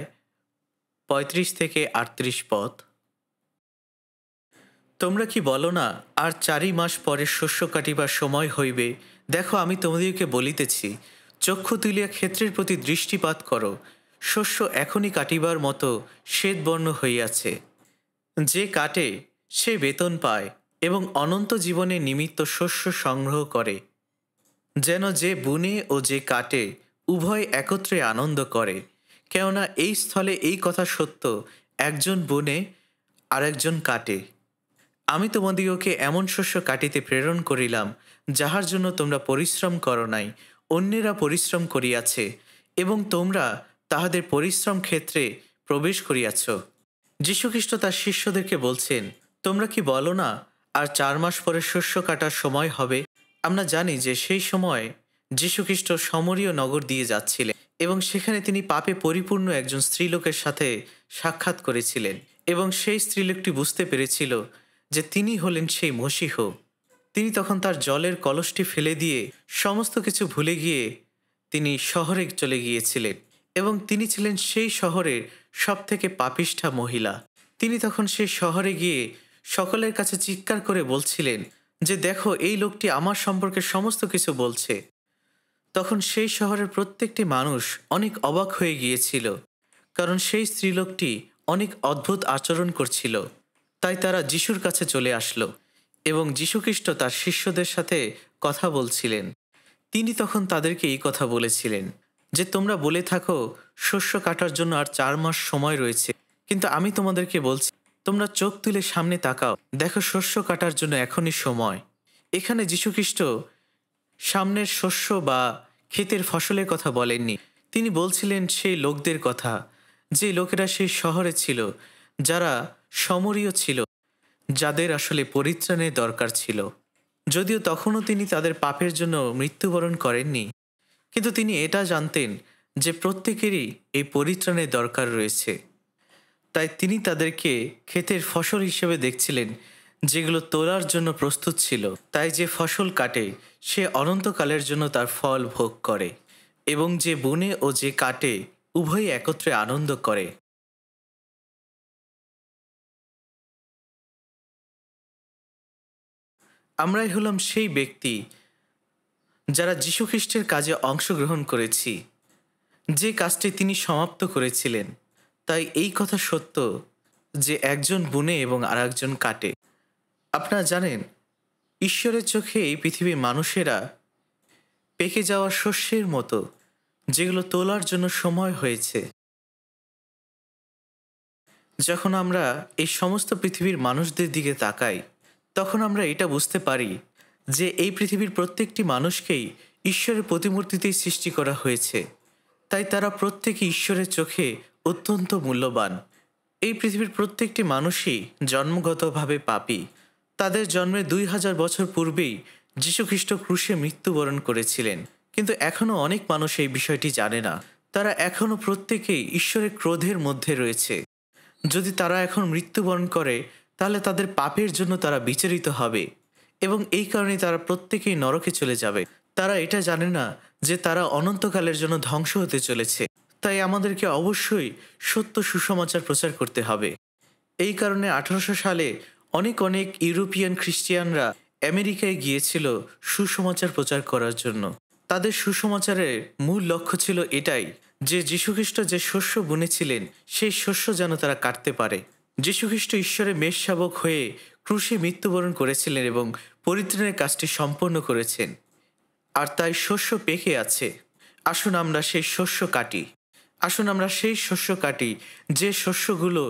৩৫ থেকে ৩৮ পদ। তোমরা কি বলো না, আর ৪ মাস পরে শস্য কাটিবার সময় হইবে? দেখো, আমি তোমাদেরকে বলিতেছি, চক্ষু তুলিয়া ক্ষেত্রের প্রতি দৃষ্টিপাত করো, শস্য এখনই কাটিবার মতো শ্বেতবর্ণ হইয়াছে। যে কাটে সে বেতন পায় এবং অনন্ত জীবনের নিমিত্ত শস্য সংগ্রহ করে, যেন যে বুনে ও যে কাটে উভয় একত্রে আনন্দ করে। কেননা এই স্থলে এই কথা সত্য, একজন বুনে আর একজন কাটে। আমি তোমাদিগকে এমন শস্য কাটিতে প্রেরণ করিলাম, যাহার জন্য তোমরা পরিশ্রম করো নাই, অন্যেরা পরিশ্রম করিয়াছে, এবং তোমরা তাহাদের পরিশ্রম ক্ষেত্রে প্রবেশ করিয়াছ। যীশুখ্রিস্ট তার শিষ্যদেরকে বলছেন, তোমরা কি বলো না আর 4 মাস পরে শস্য কাটার সময় হবে? আমরা জানি যে সেই সময় যীশুখ্রিস্ট সমরীয় নগর দিয়ে যাচ্ছিলেন এবং সেখানে তিনি পাপে পরিপূর্ণ একজন স্ত্রীলোকের সাথে সাক্ষাৎ করেছিলেন এবং সেই স্ত্রীলোকটি বুঝতে পেরেছিল যে তিনি হলেন সেই মসীহ। তিনি তখন তার জলের কলসটি ফেলে দিয়ে সমস্ত কিছু ভুলে গিয়ে তিনি শহরে চলে গিয়েছিলেন এবং তিনি ছিলেন সেই শহরের সবথেকে পাপিষ্ঠা মহিলা। তিনি তখন সেই শহরে গিয়ে সকলের কাছে চিৎকার করে বলছিলেন যে দেখো, এই লোকটি আমার সম্পর্কে সমস্ত কিছু বলছে। তখন সেই শহরের প্রত্যেকটি মানুষ অনেক অবাক হয়ে গিয়েছিল, কারণ সেই স্ত্রীলোকটি অনেক অদ্ভুত আচরণ করছিল। তাই তারা যিশুর কাছে চলে আসলো এবং যীশুখ্রিস্ট তার শিষ্যদের সাথে কথা বলছিলেন। তিনি তখন তাদেরকে এই কথা বলেছিলেন যে তোমরা বলে থাকো শস্য কাটার জন্য আর 4 মাস সময় রয়েছে, কিন্তু আমি তোমাদেরকে বলছি, তোমরা চোখ তুলে সামনে তাকাও, দেখো শস্য কাটার জন্য এখনই সময়। এখানে যীশুখ্রিস্ট সামনের শস্য বা ক্ষেতের ফসলের কথা বলেননি, তিনি বলছিলেন সেই লোকদের কথা, যে লোকেরা সেই শহরে ছিল, যারা সমরীয় ছিল, যাদের আসলে পরিত্রাণের দরকার ছিল। যদিও তখনও তিনি তাদের পাপের জন্য মৃত্যুবরণ করেননি, কিন্তু তিনি এটা জানতেন যে প্রত্যেকেরই এই পরিত্রাণের দরকার রয়েছে। তাই তিনি তাদেরকে ক্ষেতের ফসল হিসেবে দেখছিলেন, যেগুলো তোলার জন্য প্রস্তুত ছিল। তাই যে ফসল কাটে সে অনন্তকালের জন্য তার ফল ভোগ করে, এবং যে বুনে ও যে কাটে উভয়ই একত্রে আনন্দ করে। আমরাই হলাম সেই ব্যক্তি যারা যীশুখ্রিস্টের কাজে অংশগ্রহণ করেছি, যে কাজটি তিনি সমাপ্ত করেছিলেন। তাই এই কথা সত্য যে একজন বুনে এবং আর একজন কাটে। আপনারা জানেন, ঈশ্বরের চোখে এই পৃথিবীর মানুষেরা পেকে যাওয়া শস্যের মতো, যেগুলো তোলার জন্য সময় হয়েছে। যখন আমরা এই সমস্ত পৃথিবীর মানুষদের দিকে তাকাই, তখন আমরা এটা বুঝতে পারি যে এই পৃথিবীর প্রত্যেকটি মানুষকেই ঈশ্বরের প্রতিমূর্তিতেই সৃষ্টি করা হয়েছে। তাই তারা প্রত্যেকে ঈশ্বরের চোখে অত্যন্ত মূল্যবান। এই পৃথিবীর প্রত্যেকটি মানুষই জন্মগতভাবে পাপী। তাদের জন্মের 2000 বছর পূর্বেই যীশুখ্রিস্ট ক্রুশে মৃত্যুবরণ করেছিলেন, কিন্তু এখনও অনেক মানুষ এই বিষয়টি জানে না। তারা এখনও প্রত্যেকেই ঈশ্বরের ক্রোধের মধ্যে রয়েছে। যদি তারা এখন মৃত্যুবরণ করে, তাহলে তাদের পাপের জন্য তারা বিচারিত হবে এবং এই কারণে তারা প্রত্যেকেই নরকে চলে যাবে। তারা এটা জানে না যে তারা অনন্তকালের জন্য ধ্বংস হতে চলেছে। তাই আমাদেরকে অবশ্যই সত্য সুসমাচার প্রচার করতে হবে। এই কারণে 1800 সালে অনেক অনেক ইউরোপিয়ান খ্রিস্টিয়ানরা আমেরিকায় গিয়েছিল সুসমাচার প্রচার করার জন্য। তাদের সুসমাচারের মূল লক্ষ্য ছিল এটাই যে যীশুখ্রিস্ট যে শস্য বুনেছিলেন সেই শস্য যেন তারা কাটতে পারে। যীশুখ্রিস্ট ঈশ্বরের মেষশাবক হয়ে ক্রুশে মৃত্যুবরণ করেছিলেন এবং পরিত্রাণের কাজটি সম্পন্ন করেছেন, আর তাই শস্য পেকে আছে। আসুন আমরা সেই শস্য কাটি। আসুন আমরা সেই শস্য কাটি যে শস্যগুলো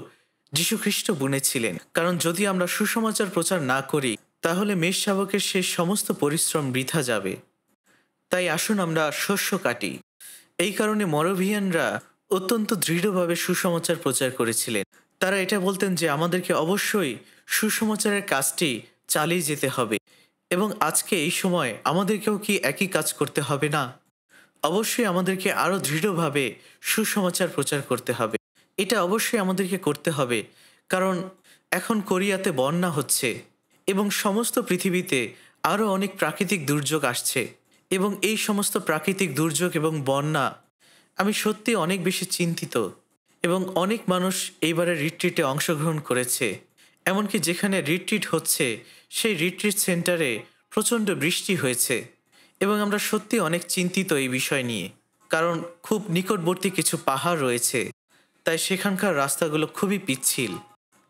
যীশুখ্রিস্ট বুনেছিলেন। কারণ যদি আমরা সুসমাচার প্রচার না করি, তাহলে মেষশাবকের সেই সমস্ত পরিশ্রম বৃথা যাবে। তাই আসুন আমরা শস্য কাটি। এই কারণে মরোভিয়ানরা অত্যন্ত দৃঢ়ভাবে সুসমাচার প্রচার করেছিলেন। তারা এটা বলতেন যে আমাদেরকে অবশ্যই সুসমাচারের কাজটি চালিয়ে যেতে হবে, এবং আজকে এই সময় আমাদেরকেও কি একই কাজ করতে হবে না? অবশ্যই আমাদেরকে আরও দৃঢ়ভাবে সুসমাচার প্রচার করতে হবে। এটা অবশ্যই আমাদেরকে করতে হবে, কারণ এখন কোরিয়াতে বন্যা হচ্ছে এবং সমস্ত পৃথিবীতে আরও অনেক প্রাকৃতিক দুর্যোগ আসছে, এবং এই সমস্ত প্রাকৃতিক দুর্যোগ এবং বন্যা আমি সত্যি অনেক বেশি চিন্তিত। এবং অনেক মানুষ এইবারের রিট্রিটে অংশগ্রহণ করেছে, এমনকি যেখানে রিট্রিট হচ্ছে সেই রিট্রিট সেন্টারে প্রচণ্ড বৃষ্টি হয়েছে, এবং আমরা সত্যি অনেক চিন্তিত এই বিষয় নিয়ে। কারণ খুব নিকটবর্তী কিছু পাহাড় রয়েছে, তাই সেখানকার রাস্তাগুলো খুবই পিচ্ছিল।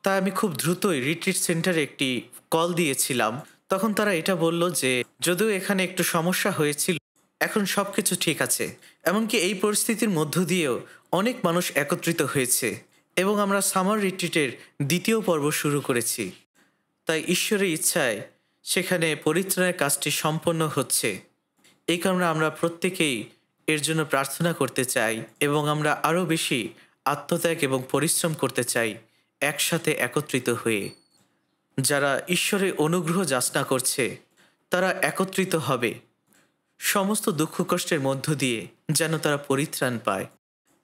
তাই আমি খুব দ্রুতই রিট্রিট সেন্টারে একটি কল দিয়েছিলাম। তখন তারা এটা বলল যে যদিও এখানে একটু সমস্যা হয়েছিল, এখন সব কিছু ঠিক আছে। এমনকি এই পরিস্থিতির মধ্য দিয়েও অনেক মানুষ একত্রিত হয়েছে এবং আমরা সামার রিট্রিটের দ্বিতীয় পর্ব শুরু করেছি। তাই ঈশ্বরের ইচ্ছায় সেখানে পরিত্রাণের কাজটি সম্পন্ন হচ্ছে। এই কারণে আমরা প্রত্যেকেই এর জন্য প্রার্থনা করতে চাই এবং আমরা আরও বেশি আত্মত্যাগ এবং পরিশ্রম করতে চাই একসাথে একত্রিত হয়ে। যারা ঈশ্বরের অনুগ্রহ যাচনা করছে তারা একত্রিত হবে সমস্ত দুঃখ কষ্টের মধ্য দিয়ে, যেন তারা পরিত্রাণ পায়।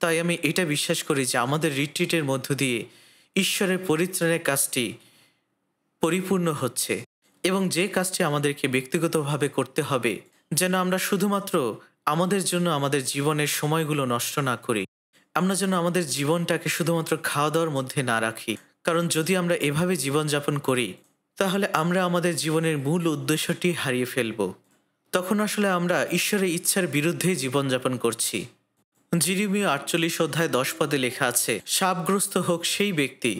তাই আমি এটা বিশ্বাস করি যে আমাদের রিট্রিটের মধ্য দিয়ে ঈশ্বরের পরিত্রাণের কাজটি পরিপূর্ণ হচ্ছে এবং যে কাজটি আমাদেরকে ব্যক্তিগতভাবে করতে হবে, যেন আমরা শুধুমাত্র আমাদের জন্য আমাদের জীবনের সময়গুলো নষ্ট না করি। আমরা যেন আমাদের জীবনটাকে শুধুমাত্র খাওয়া দাওয়ার মধ্যে না রাখি, কারণ যদি আমরা এভাবে জীবনযাপন করি তাহলে আমরা আমাদের জীবনের মূল উদ্দেশ্যটি হারিয়ে ফেলব। তখন আসলে আমরা ঈশ্বরের ইচ্ছার বিরুদ্ধে জীবনযাপন করছি। যিরিমিয়া 48 অধ্যায় 10 পদে লেখা আছে, শাপগ্রস্ত হোক সেই ব্যক্তি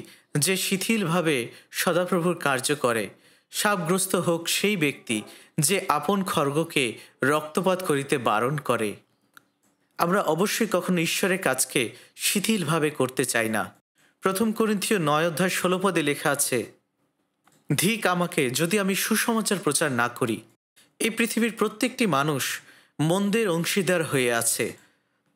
যে শিথিলভাবে সদাপ্রভুর কার্য করে। শাপগ্রস্ত হোক সেই ব্যক্তি যে আপন খর্গকে রক্তপাত করিতে বারণ করে। আমরা অবশ্যই কখনো ঈশ্বরের কাজকে শিথিলভাবে করতে চাই না। 1 করিন্থীয় 9 অধ্যায় 16 পদে লেখা আছে, ধিক আমাকে যদি আমি সুসমাচার প্রচার না করি। এই পৃথিবীর প্রত্যেকটি মানুষ মন্দের অংশীদার হয়ে আছে,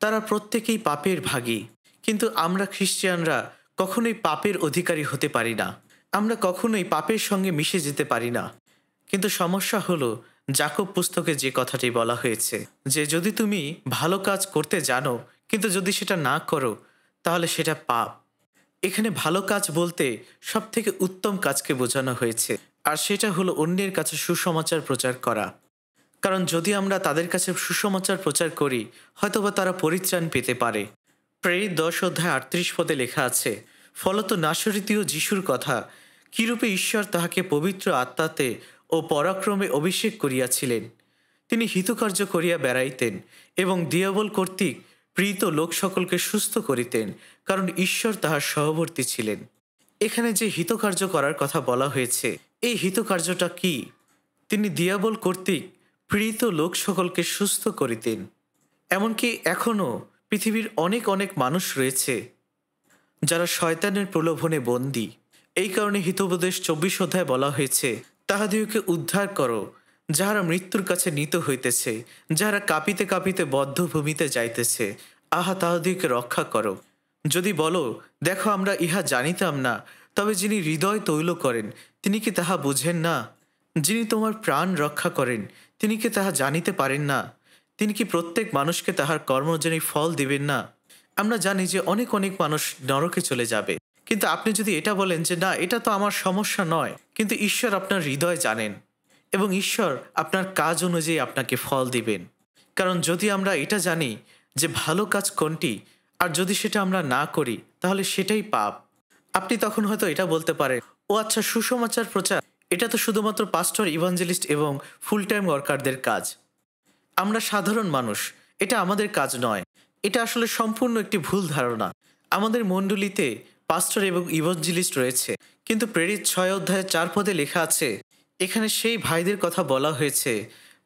তারা প্রত্যেকেই পাপের ভাগী। কিন্তু আমরা খ্রিস্টানরা কখনোই পাপের অধিকারী হতে পারি না, আমরা কখনোই পাপের সঙ্গে মিশে যেতে পারি না। কিন্তু সমস্যা হলো যাকব পুস্তকে যে কথাটি বলা হয়েছে যে যদি তুমি ভালো কাজ করতে জানো কিন্তু যদি সেটা না করো তাহলে সেটা পাপ। এখানে ভালো কাজ বলতে সব থেকে উত্তম কাজকে বোঝানো হয়েছে, আর সেটা হলো অন্যের কাছে সুসমাচার প্রচার করা। কারণ যদি আমরা তাদের কাছে সুসমাচার প্রচার করি হয়তোবা তারা পরিত্রাণ পেতে পারে। প্রেরিত 10 অধ্যায় 38 পদে লেখা আছে, ফলত নাসরীতীয় যিশুর কথা কিরূপে ঈশ্বর তাহাকে পবিত্র আত্মাতে ও পরাক্রমে অভিষেক করিয়াছিলেন। তিনি হিতকার্য করিয়া বেড়াইতেন এবং দিয়াবল কর্তৃক প্রীত লোক সকলকে সুস্থ করিতেন, কারণ ঈশ্বর তাহার সহবর্তী ছিলেন। এখানে যে হিতকার্য করার কথা বলা হয়েছে, এই হিতকার্যটা কি? তিনি দিয়াবল কর্তৃক প্রীত লোক সকলকে সুস্থ করিতেন। এমনকি এখনও পৃথিবীর অনেক অনেক মানুষ রয়েছে যারা শয়তানের প্রলোভনে বন্দী। এই কারণে হিতোপদেশ 24 অধ্যায় বলা হয়েছে, তাহাদিওকে উদ্ধার করো যাহারা মৃত্যুর কাছে নীত হইতেছে, যাহারা কাঁপিতে কাঁপিতে বদ্ধ ভূমিতে যাইতেছে, আহা তাহাদিওকে রক্ষা করো। যদি বলো, দেখো আমরা ইহা জানিতাম না, তবে যিনি হৃদয় তৈল করেন তিনি কি তাহা বুঝেন না? যিনি তোমার প্রাণ রক্ষা করেন তিনি কি তাহা জানিতে পারেন না? তিনি কি প্রত্যেক মানুষকে তাহার কর্মজনী ফল দিবেন না? আমরা জানি যে অনেক অনেক মানুষ নরকে চলে যাবে, কিন্তু আপনি যদি এটা বলেন যে না এটা তো আমার সমস্যা নয়, কিন্তু ঈশ্বর আপনার হৃদয় জানেন এবং ঈশ্বর আপনার কাজ অনুযায়ী আপনাকে ফল দিবেন। কারণ যদি আমরা এটা জানি যে ভালো কাজ কোনটি আর যদি সেটা আমরা না করি তাহলে সেটাই পাপ। আপনি তখন হয়তো এটা বলতে পারেন, ও আচ্ছা, সুসমাচার প্রচার এটা তো শুধুমাত্র পাস্টর, ইভাঞ্জেলিস্ট এবং ফুল টাইম ওয়ার্কারদের কাজ। আমরা সাধারণ মানুষ, এটা আমাদের কাজ নয়। এটা আসলে সম্পূর্ণ একটি ভুল ধারণা। আমাদের মণ্ডলীতে পাস্টর এবং ইভাঞ্জেলিস্ট রয়েছে, কিন্তু প্রেরিত 6 অধ্যায় 4 পদে লেখা আছে, এখানে সেই ভাইদের কথা বলা হয়েছে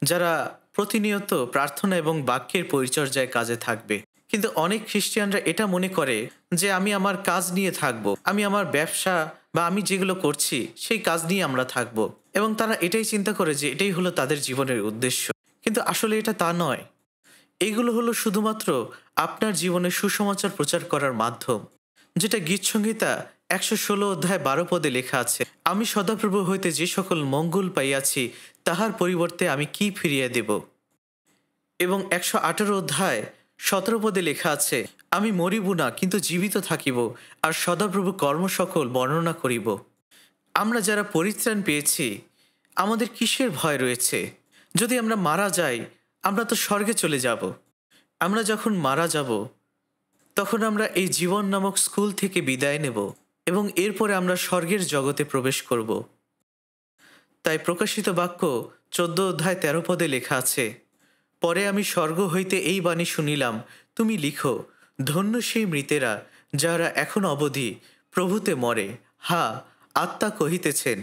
যারা প্রতিনিয়ত প্রার্থনা এবং বাক্যের পরিচর্যায় কাজে থাকবে। কিন্তু অনেক খ্রিস্টানরা এটা মনে করে যে আমি আমার কাজ নিয়ে থাকবো, আমি আমার ব্যবসা বা আমি যেগুলো করছি সেই কাজ নিয়ে আমরা থাকবো, এবং তারা এটাই চিন্তা করে যে এটাই হলো তাদের জীবনের উদ্দেশ্য। কিন্তু আসলে এটা তা নয়। এগুলো হলো শুধুমাত্র আপনার জীবনে সুসমাচার প্রচার করার মাধ্যম, যেটা গীতসংহিতা 116 অধ্যায় 12 পদে লেখা আছে, আমি সদাপ্রভু হইতে যে সকল মঙ্গল পাইয়াছি তাহার পরিবর্তে আমি কি ফিরিয়ে দেব। এবং 118 অধ্যায় 17 পদে লেখা আছে, আমি মরিব না কিন্তু জীবিত থাকিব আর সদাপ্রভু কর্ম সকল বর্ণনা করিব। আমরা যারা পরিত্রাণ পেয়েছি আমাদের কিসের ভয় রয়েছে? যদি আমরা মারা যাই আমরা তো স্বর্গে চলে যাব। আমরা যখন মারা যাব তখন আমরা এই জীবন নামক স্কুল থেকে বিদায় নেব এবং এরপরে আমরা স্বর্গের জগতে প্রবেশ করব। তাই প্রকাশিত বাক্য 14 অধ্যায় 13 পদে লেখা আছে, পরে আমি স্বর্গ হইতে এই বাণী শুনিলাম, তুমি লিখো, ধন্য সেই মৃতেরা যাহারা এখন অবধি প্রভুতে মরে। হা, আত্মা কহিতেছেন,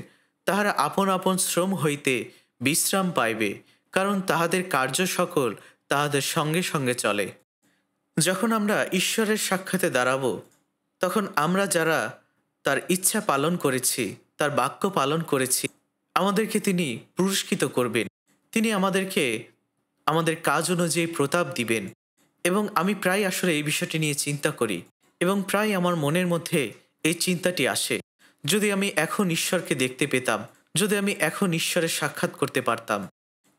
তাহারা আপন আপন শ্রম হইতে বিশ্রাম পাইবে, কারণ তাহাদের কার্য সকল তাহাদের সঙ্গে সঙ্গে চলে। যখন আমরা ঈশ্বরের সাক্ষাতে দাঁড়াবো, তখন আমরা যারা তার ইচ্ছা পালন করেছি, তার বাক্য পালন করেছি, আমাদেরকে তিনি পুরস্কৃত করবেন। তিনি আমাদেরকে আমাদের কাজ অনুযায়ী প্রতাপ দিবেন। এবং আমি প্রায় আসলে এই বিষয়টি নিয়ে চিন্তা করি এবং প্রায় আমার মনের মধ্যে এই চিন্তাটি আসে, যদি আমি এখন ঈশ্বরকে দেখতে পেতাম, যদি আমি এখন ঈশ্বরের সাক্ষাৎ করতে পারতাম।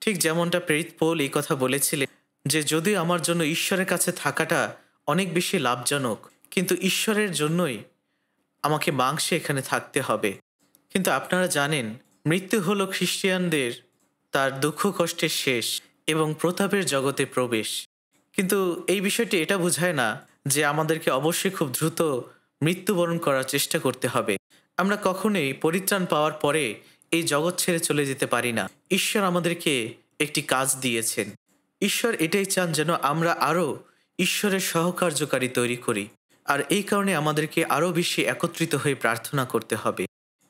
ঠিক যেমনটা প্রেরিত পৌল এই কথা বলেছিলেন যে যদিও আমার জন্য ঈশ্বরের কাছে থাকাটা অনেক বেশি লাভজনক, কিন্তু ঈশ্বরের জন্যই আমাকে মাংসে এখানে থাকতে হবে। কিন্তু আপনারা জানেন, মৃত্যু হলো খ্রিস্টিয়ানদের তার দুঃখ কষ্টের শেষ এবং প্রতাপের জগতে প্রবেশ। কিন্তু এই বিষয়টি এটা বোঝায় না যে আমাদেরকে অবশ্যই খুব দ্রুত মৃত্যুবরণ করার চেষ্টা করতে হবে। আমরা কখনোই পরিত্রাণ পাওয়ার পরে এই জগৎ ছেড়ে চলে যেতে পারি না। ঈশ্বর আমাদেরকে একটি কাজ দিয়েছেন। ঈশ্বর এটাই চান যেন আমরা আরও ঈশ্বরের সহকার্যকারী তৈরি করি। আর এই কারণে আমাদেরকে আরও বেশি একত্রিত হয়ে প্রার্থনা করতে হবে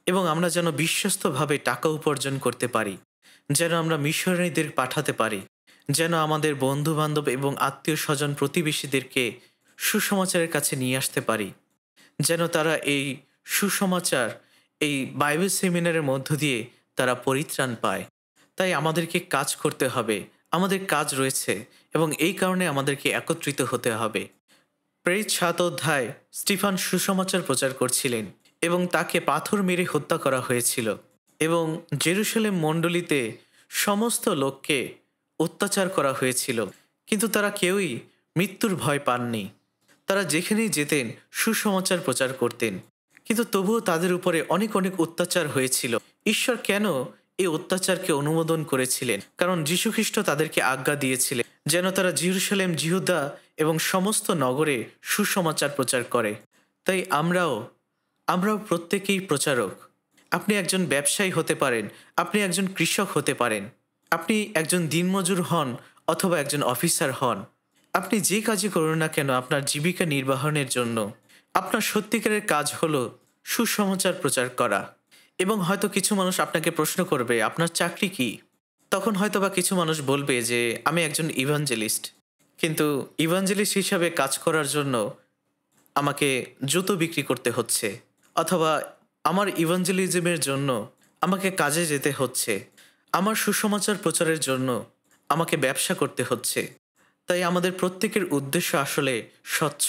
এবং আমরা যেন বিশ্বস্তভাবে টাকা উপার্জন করতে পারি, যেন আমরা মিশনারিদের পাঠাতে পারি, যেন আমাদের বন্ধু বান্ধব এবং আত্মীয় স্বজন প্রতিবেশীদেরকে সুসমাচারের কাছে নিয়ে আসতে পারি, যেন তারা এই সুসমাচার, এই বাইবেল সেমিনারের মধ্য দিয়ে তারা পরিত্রাণ পায়। তাই আমাদেরকে কাজ করতে হবে, আমাদের কাজ রয়েছে এবং এই কারণে আমাদেরকে একত্রিত হতে হবে। প্রেরিত 7 অধ্যায় স্টিফান সুসমাচার প্রচার করছিলেন এবং তাকে পাথর মেরে হত্যা করা হয়েছিল এবং জেরুসালেম মণ্ডলীতে সমস্ত লোককে অত্যাচার করা হয়েছিল, কিন্তু তারা কেউই মৃত্যুর ভয় পাননি। তারা যেখানেই যেতেন সুসমাচার প্রচার করতেন, কিন্তু তবুও তাদের উপরে অনেক অনেক অত্যাচার হয়েছিল। ঈশ্বর কেন এই অত্যাচারকে অনুমোদন করেছিলেন? কারণ যীশুখ্রিস্ট তাদেরকে আজ্ঞা দিয়েছিলেন যেন তারা জেরুসালেম, জিহুদা এবং সমস্ত নগরে সুসমাচার প্রচার করে। তাই আমরাও প্রত্যেকেই প্রচারক। আপনি একজন ব্যবসায়ী হতে পারেন, আপনি একজন কৃষক হতে পারেন, আপনি একজন দিনমজুর হন অথবা একজন অফিসার হন। আপনি যে কাজই করুন না কেন আপনার জীবিকা নির্বাহনের জন্য আপনার সত্যিকারের কাজ হলো সুসমাচার প্রচার করা। এবং হয়তো কিছু মানুষ আপনাকে প্রশ্ন করবে, আপনার চাকরি কি? তখন হয়তোবা কিছু মানুষ বলবে যে আমি একজন ইভাঞ্জেলিস্ট, কিন্তু ইভাঞ্জেলিস্ট হিসাবে কাজ করার জন্য আমাকে জুতো বিক্রি করতে হচ্ছে, অথবা আমার ইভাঞ্জেলিজমের জন্য আমাকে কাজে যেতে হচ্ছে, আমার সুসমাচার প্রচারের জন্য আমাকে ব্যবসা করতে হচ্ছে। তাই আমাদের প্রত্যেকের উদ্দেশ্য আসলে স্বচ্ছ।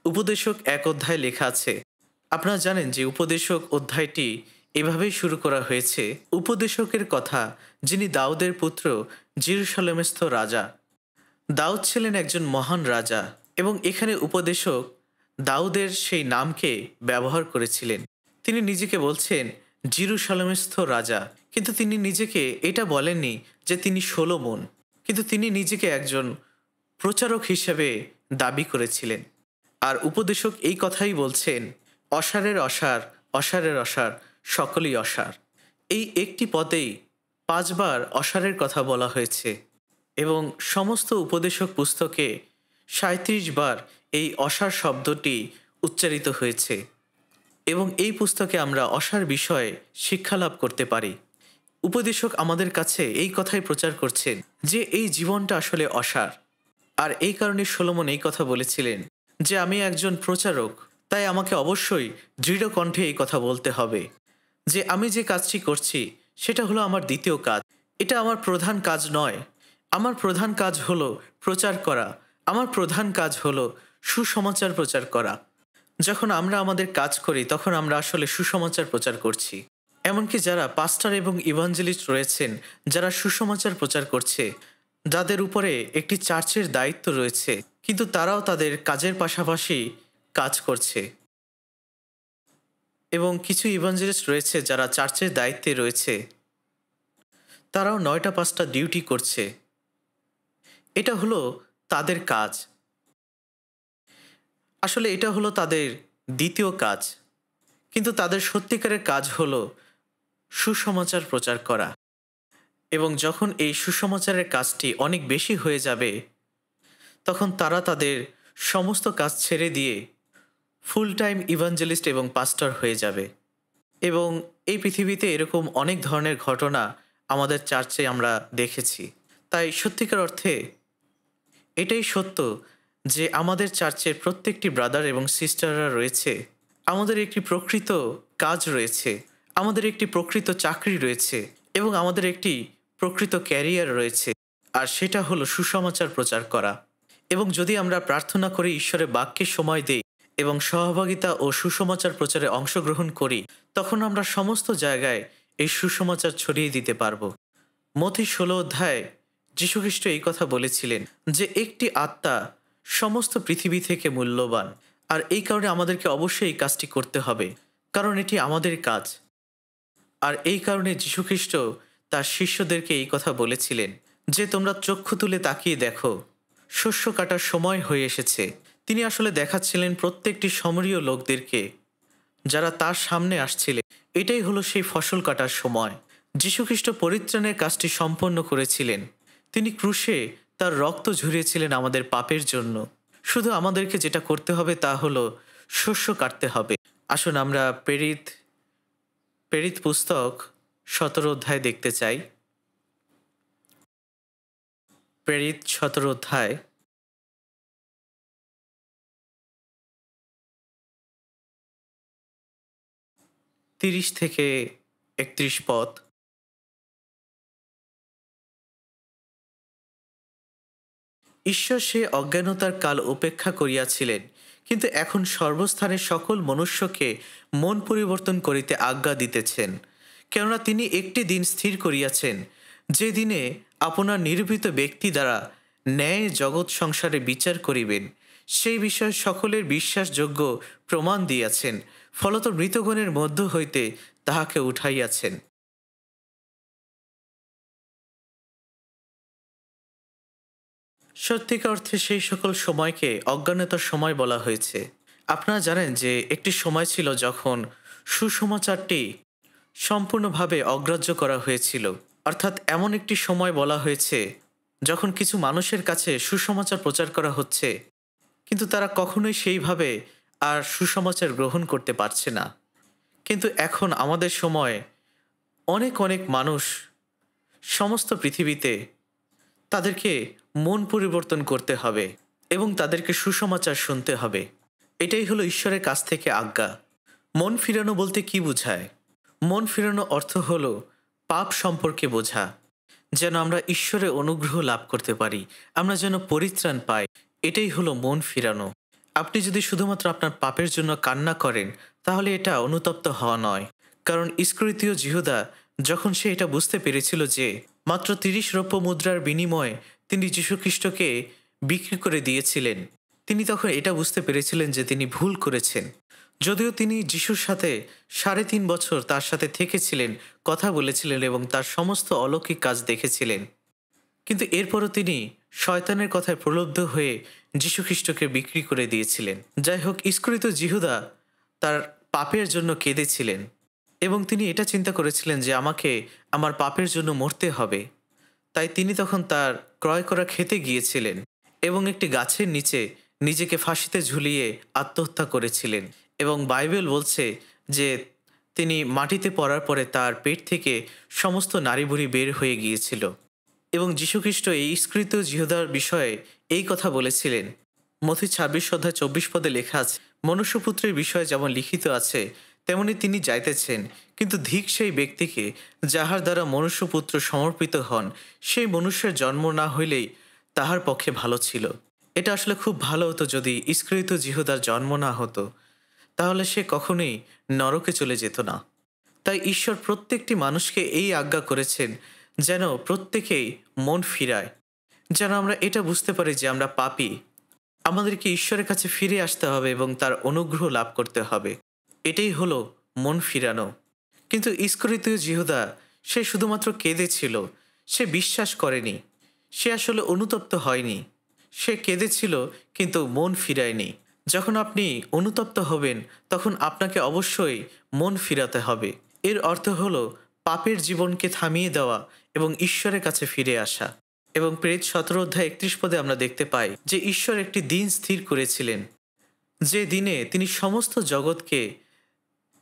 উপদেশক 1 অধ্যায় লেখা আছে। আপনারা জানেন যে উপদেশক অধ্যায়টি এভাবেই শুরু করা হয়েছে, উপদেশকের কথা যিনি দাউদের পুত্র, জেরুসালেমস্থ রাজা। দাউদ ছিলেন একজন মহান রাজা এবং এখানে উপদেশক দাউদের সেই নামকে ব্যবহার করেছিলেন। তিনি নিজেকে বলছেন জেরুসালেমস্থ রাজা, কিন্তু তিনি নিজেকে এটা বলেননি যে তিনি সলোমন, কিন্তু তিনি নিজেকে একজন প্রচারক হিসেবে দাবি করেছিলেন। আর উপদেশক এই কথাই বলছেন, অসারের অসার, অসারের অসার, সকলই অসার। এই একটি পদেই 5 বার অসারের কথা বলা হয়েছে এবং সমস্ত উপদেশক পুস্তকে 37 বার এই অসার শব্দটি উচ্চারিত হয়েছে এবং এই পুস্তকে আমরা অসার বিষয়ে শিক্ষা লাভ করতে পারি। উপদেশক আমাদের কাছে এই কথাই প্রচার করছেন যে এই জীবনটা আসলে অসার। আর এই কারণে সলোমন এই কথা বলেছিলেন যে আমি একজন প্রচারক, তাই আমাকে অবশ্যই দৃঢ় কণ্ঠে এই কথা বলতে হবে যে আমি যে কাজটি করছি সেটা হলো আমার দ্বিতীয় কাজ। এটা আমার প্রধান কাজ নয়। আমার প্রধান কাজ হলো প্রচার করা, আমার প্রধান কাজ হলো সুসমাচার প্রচার করা। যখন আমরা আমাদের কাজ করি তখন আমরা আসলে সুসমাচার প্রচার করছি। এমনকি যারা পাস্টার এবং ইভাঞ্জেলিস্ট রয়েছেন, যারা সুসমাচার প্রচার করছে, যাদের উপরে একটি চার্চের দায়িত্ব রয়েছে, কিন্তু তারাও তাদের কাজের পাশাপাশি কাজ করছে। এবং কিছু ইভাঞ্জেলিস্ট রয়েছে যারা চার্চের দায়িত্বে রয়েছে, তারাও 9টা 5টা ডিউটি করছে। এটা হলো তাদের কাজ, আসলে এটা হলো তাদের দ্বিতীয় কাজ, কিন্তু তাদের সত্যিকারের কাজ হলো সুসমাচার প্রচার করা। এবং যখন এই সুসমাচারের কাজটি অনেক বেশি হয়ে যাবে তখন তারা তাদের সমস্ত কাজ ছেড়ে দিয়ে ফুল টাইম ইভাঞ্জেলিস্ট এবং পাস্টর হয়ে যাবে। এবং এই পৃথিবীতে এরকম অনেক ধরনের ঘটনা আমাদের চার্চে আমরা দেখেছি। তাই সত্যিকার অর্থে এটাই সত্য যে আমাদের চার্চের প্রত্যেকটি ব্রাদার এবং সিস্টাররা রয়েছে, আমাদের একটি প্রকৃত কাজ রয়েছে, আমাদের একটি প্রকৃত চাকরি রয়েছে এবং আমাদের একটি প্রকৃত ক্যারিয়ার রয়েছে। আর সেটা হলো সুসমাচার প্রচার করা। এবং যদি আমরা প্রার্থনা করে ঈশ্বরের বাক্যে সময় দেই এবং সহভাগিতা ও সুসমাচার প্রচারে অংশগ্রহণ করি, তখন আমরা সমস্ত জায়গায় এই সুসমাচার ছড়িয়ে দিতে পারবো। মথি 16 অধ্যায়ে যীশুখ্রিস্ট এই কথা বলেছিলেন যে একটি আত্মা সমস্ত পৃথিবী থেকে মূল্যবান। আর এই কারণে আমাদেরকে অবশ্যই এই কাজটি করতে হবে, কারণ এটি আমাদের কাজ। আর এই কারণে যীশুখ্রিস্ট তার শিষ্যদেরকে এই কথা বলেছিলেন যে তোমরা চক্ষু তুলে তাকিয়ে দেখো, শস্য কাটার সময় হয়ে এসেছে। তিনি আসলে দেখাচ্ছিলেন প্রত্যেকটি সমরীয় লোকদেরকে যারা তার সামনে আসছিলেন, এটাই হলো সেই ফসল কাটার সময়। যীশুখ্রিস্ট পরিত্রাণের কাজটি সম্পন্ন করেছিলেন। তিনি ক্রুশে তার রক্ত ঝরিয়েছিলেন আমাদের পাপের জন্য। শুধু আমাদেরকে যেটা করতে হবে তা হলো শস্য কাটতে হবে। আসুন আমরা প্রেরিত পুস্তক 17 অধ্যায় দেখতে চাই। প্রেরিত 17 অধ্যায় 30 থেকে 31 পদ। ঈশ্বর সে অজ্ঞানতার কাল উপেক্ষা করিয়াছিলেন, কিন্তু এখন সর্বস্থানে সকল মনুষ্যকে মন পরিবর্তন করিতে আজ্ঞা দিতেছেন। কেননা তিনি একটি দিন স্থির করিয়াছেন, যে দিনে আপনার নিরূপিত ব্যক্তি দ্বারা ন্যায় জগৎ সংসারে বিচার করিবেন। সেই বিষয়ে সকলের বিশ্বাসযোগ্য প্রমাণ দিয়াছেন, ফলত মৃতগণের মধ্য হইতে তাহাকে উঠাইয়াছেন। সত্যিকার অর্থে সেই সকল সময়কে অজ্ঞানতার সময় বলা হয়েছে। আপনারা জানেন যে একটি সময় ছিল যখন সুসমাচারটি সম্পূর্ণভাবে অগ্রাহ্য করা হয়েছিল। অর্থাৎ এমন একটি সময় বলা হয়েছে যখন কিছু মানুষের কাছে সুসমাচার প্রচার করা হচ্ছে, কিন্তু তারা কখনোই সেইভাবে আর সুসমাচার গ্রহণ করতে পারছে না। কিন্তু এখন আমাদের সময় অনেক অনেক মানুষ সমস্ত পৃথিবীতে, তাদেরকে মন পরিবর্তন করতে হবে এবং তাদেরকে সুসমাচার শুনতে হবে। এটাই হলো ঈশ্বরের কাছ থেকে আজ্ঞা। মন ফিরানো বলতে কি বোঝায়? মন ফিরানো অর্থ হলো পাপ সম্পর্কে বোঝা, যেন আমরা ঈশ্বরের অনুগ্রহ লাভ করতে পারি, আমরা যেন পরিত্রাণ পাই। এটাই হলো মন ফিরানো। আপনি যদি শুধুমাত্র আপনার পাপের জন্য কান্না করেন, তাহলে এটা অনুতপ্ত হওয়া নয়। কারণ ইস্করিতীয় জিহুদা যখন সে এটা বুঝতে পেরেছিল যে মাত্র 30 রৌপ্য মুদ্রার বিনিময়ে তিনি যীশুখ্রিস্টকে বিক্রি করে দিয়েছিলেন, তিনি তখন এটা বুঝতে পেরেছিলেন যে তিনি ভুল করেছেন। যদিও তিনি যিশুর সাথে 3.5 বছর তার সাথে থেকেছিলেন, কথা বলেছিলেন এবং তার সমস্ত অলৌকিক কাজ দেখেছিলেন, কিন্তু এরপরও তিনি শয়তানের কথায় প্রলুব্ধ হয়ে যীশুখ্রিস্টকে বিক্রি করে দিয়েছিলেন। যাই হোক, ইস্করিত জিহুদা তার পাপের জন্য কেঁদেছিলেন এবং তিনি এটা চিন্তা করেছিলেন যে আমাকে আমার পাপের জন্য মরতে হবে। তাই তিনি তখন তার ক্রয় করা খেতে গিয়েছিলেন এবং একটি গাছের নিচে নিজেকে ফাঁসিতে ঝুলিয়ে আত্মহত্যা করেছিলেন। এবং বাইবেল বলছে যে তিনি মাটিতে পড়ার পরে তার পেট থেকে সমস্ত নাড়িভুড়ি বের হয়ে গিয়েছিল। এবং যীশুখ্রিস্ট এই ইস্করিত জিহুদার বিষয়ে এই কথা বলেছিলেন। মথি 26 অধ্যায় 24 পদে লেখা আছে, মনুষ্যপুত্রের বিষয়ে যেমন লিখিত আছে তেমনি তিনি যাইতেছেন, কিন্তু ধিক সেই ব্যক্তিকে যাহার দ্বারা মনুষ্যপুত্র সমর্পিত হন, সেই মনুষ্যের জন্ম না হইলেই তাহার পক্ষে ভালো ছিল। এটা আসলে খুব ভালো হতো যদি ইস্করিত জিহুদার জন্ম না হতো, তাহলে সে কখনোই নরকে চলে যেত না। তাই ঈশ্বর প্রত্যেকটি মানুষকে এই আজ্ঞা করেছেন যেন প্রত্যেকেই মন ফিরায়, যেন আমরা এটা বুঝতে পারি যে আমরা পাপী, আমাদেরকে ঈশ্বরের কাছে ফিরে আসতে হবে এবং তার অনুগ্রহ লাভ করতে হবে। এটাই হলো মন ফিরানো। কিন্তু ইস্করিতীয় জিহুদা সে শুধুমাত্র কেঁদেছিল, সে বিশ্বাস করেনি, সে আসলে অনুতপ্ত হয়নি। সে কেঁদেছিল কিন্তু মন ফিরায়নি। যখন আপনি অনুতপ্ত হবেন তখন আপনাকে অবশ্যই মন ফিরাতে হবে। এর অর্থ হলো পাপের জীবনকে থামিয়ে দেওয়া এবং ঈশ্বরের কাছে ফিরে আসা। এবং প্রেরিত 17 অধ্যায় 31 পদে আমরা দেখতে পাই যে ঈশ্বর একটি দিন স্থির করেছিলেন, যে দিনে তিনি সমস্ত জগৎকে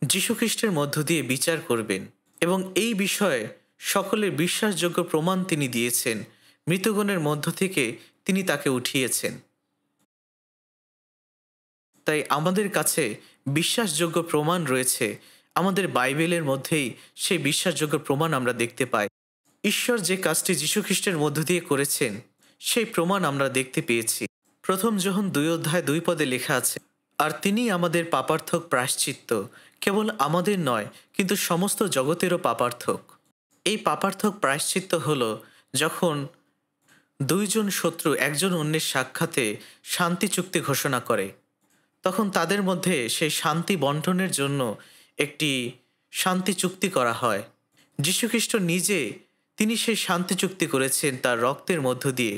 যীশুখ্রিস্টের মধ্য দিয়ে বিচার করবেন এবং এই বিষয়ে সকলের বিশ্বাসযোগ্য প্রমাণ তিনি দিয়েছেন। মৃতগণের মধ্য থেকে তিনি তাকে উঠিয়েছেন। তাই আমাদের কাছে বিশ্বাসযোগ্য প্রমাণ রয়েছে। আমাদের বাইবেলের মধ্যেই সেই বিশ্বাসযোগ্য প্রমাণ আমরা দেখতে পাই। ঈশ্বর যে কাজটি যীশুখ্রিস্টের মধ্য দিয়ে করেছেন, সেই প্রমাণ আমরা দেখতে পেয়েছি। প্রথম যোহন 2:2 লেখা আছে, আর তিনি আমাদের পাপার্থক প্রায়শ্চিত্ত, কেবল আমাদের নয় কিন্তু সমস্ত জগতেরও পাপার্থক। এই পাপার্থক প্রায়শ্চিত্ত হল যখন দুইজন শত্রু একজন অন্যের সাক্ষাতে শান্তি চুক্তি ঘোষণা করে, তখন তাদের মধ্যে সেই শান্তি বন্টনের জন্য একটি শান্তি চুক্তি করা হয়। যীশুখ্রিস্ট নিজে তিনি সেই শান্তি চুক্তি করেছেন তার রক্তের মধ্য দিয়ে।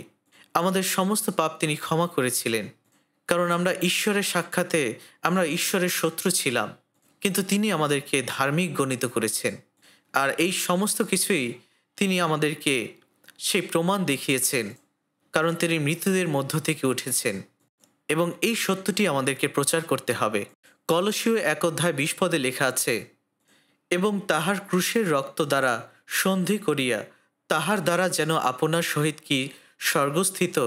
আমাদের সমস্ত পাপ তিনি ক্ষমা করেছিলেন, কারণ আমরা ঈশ্বরের সাক্ষাতে আমরা ঈশ্বরের শত্রু ছিলাম, কিন্তু তিনি আমাদেরকে ধার্মিক গণিত করেছেন। আর এই সমস্ত কিছুই তিনি আমাদেরকে সেই প্রমাণ দেখিয়েছেন, কারণ তিনি মৃতদের মধ্য থেকে উঠেছেন, এবং এই সত্যটি আমাদেরকে প্রচার করতে হবে। কলসীয় 1:20 লেখা আছে, এবং তাহার ক্রুশের রক্ত দ্বারা সন্ধি করিয়া তাহার দ্বারা যেন আপনার সহিত কি স্বর্গস্থিত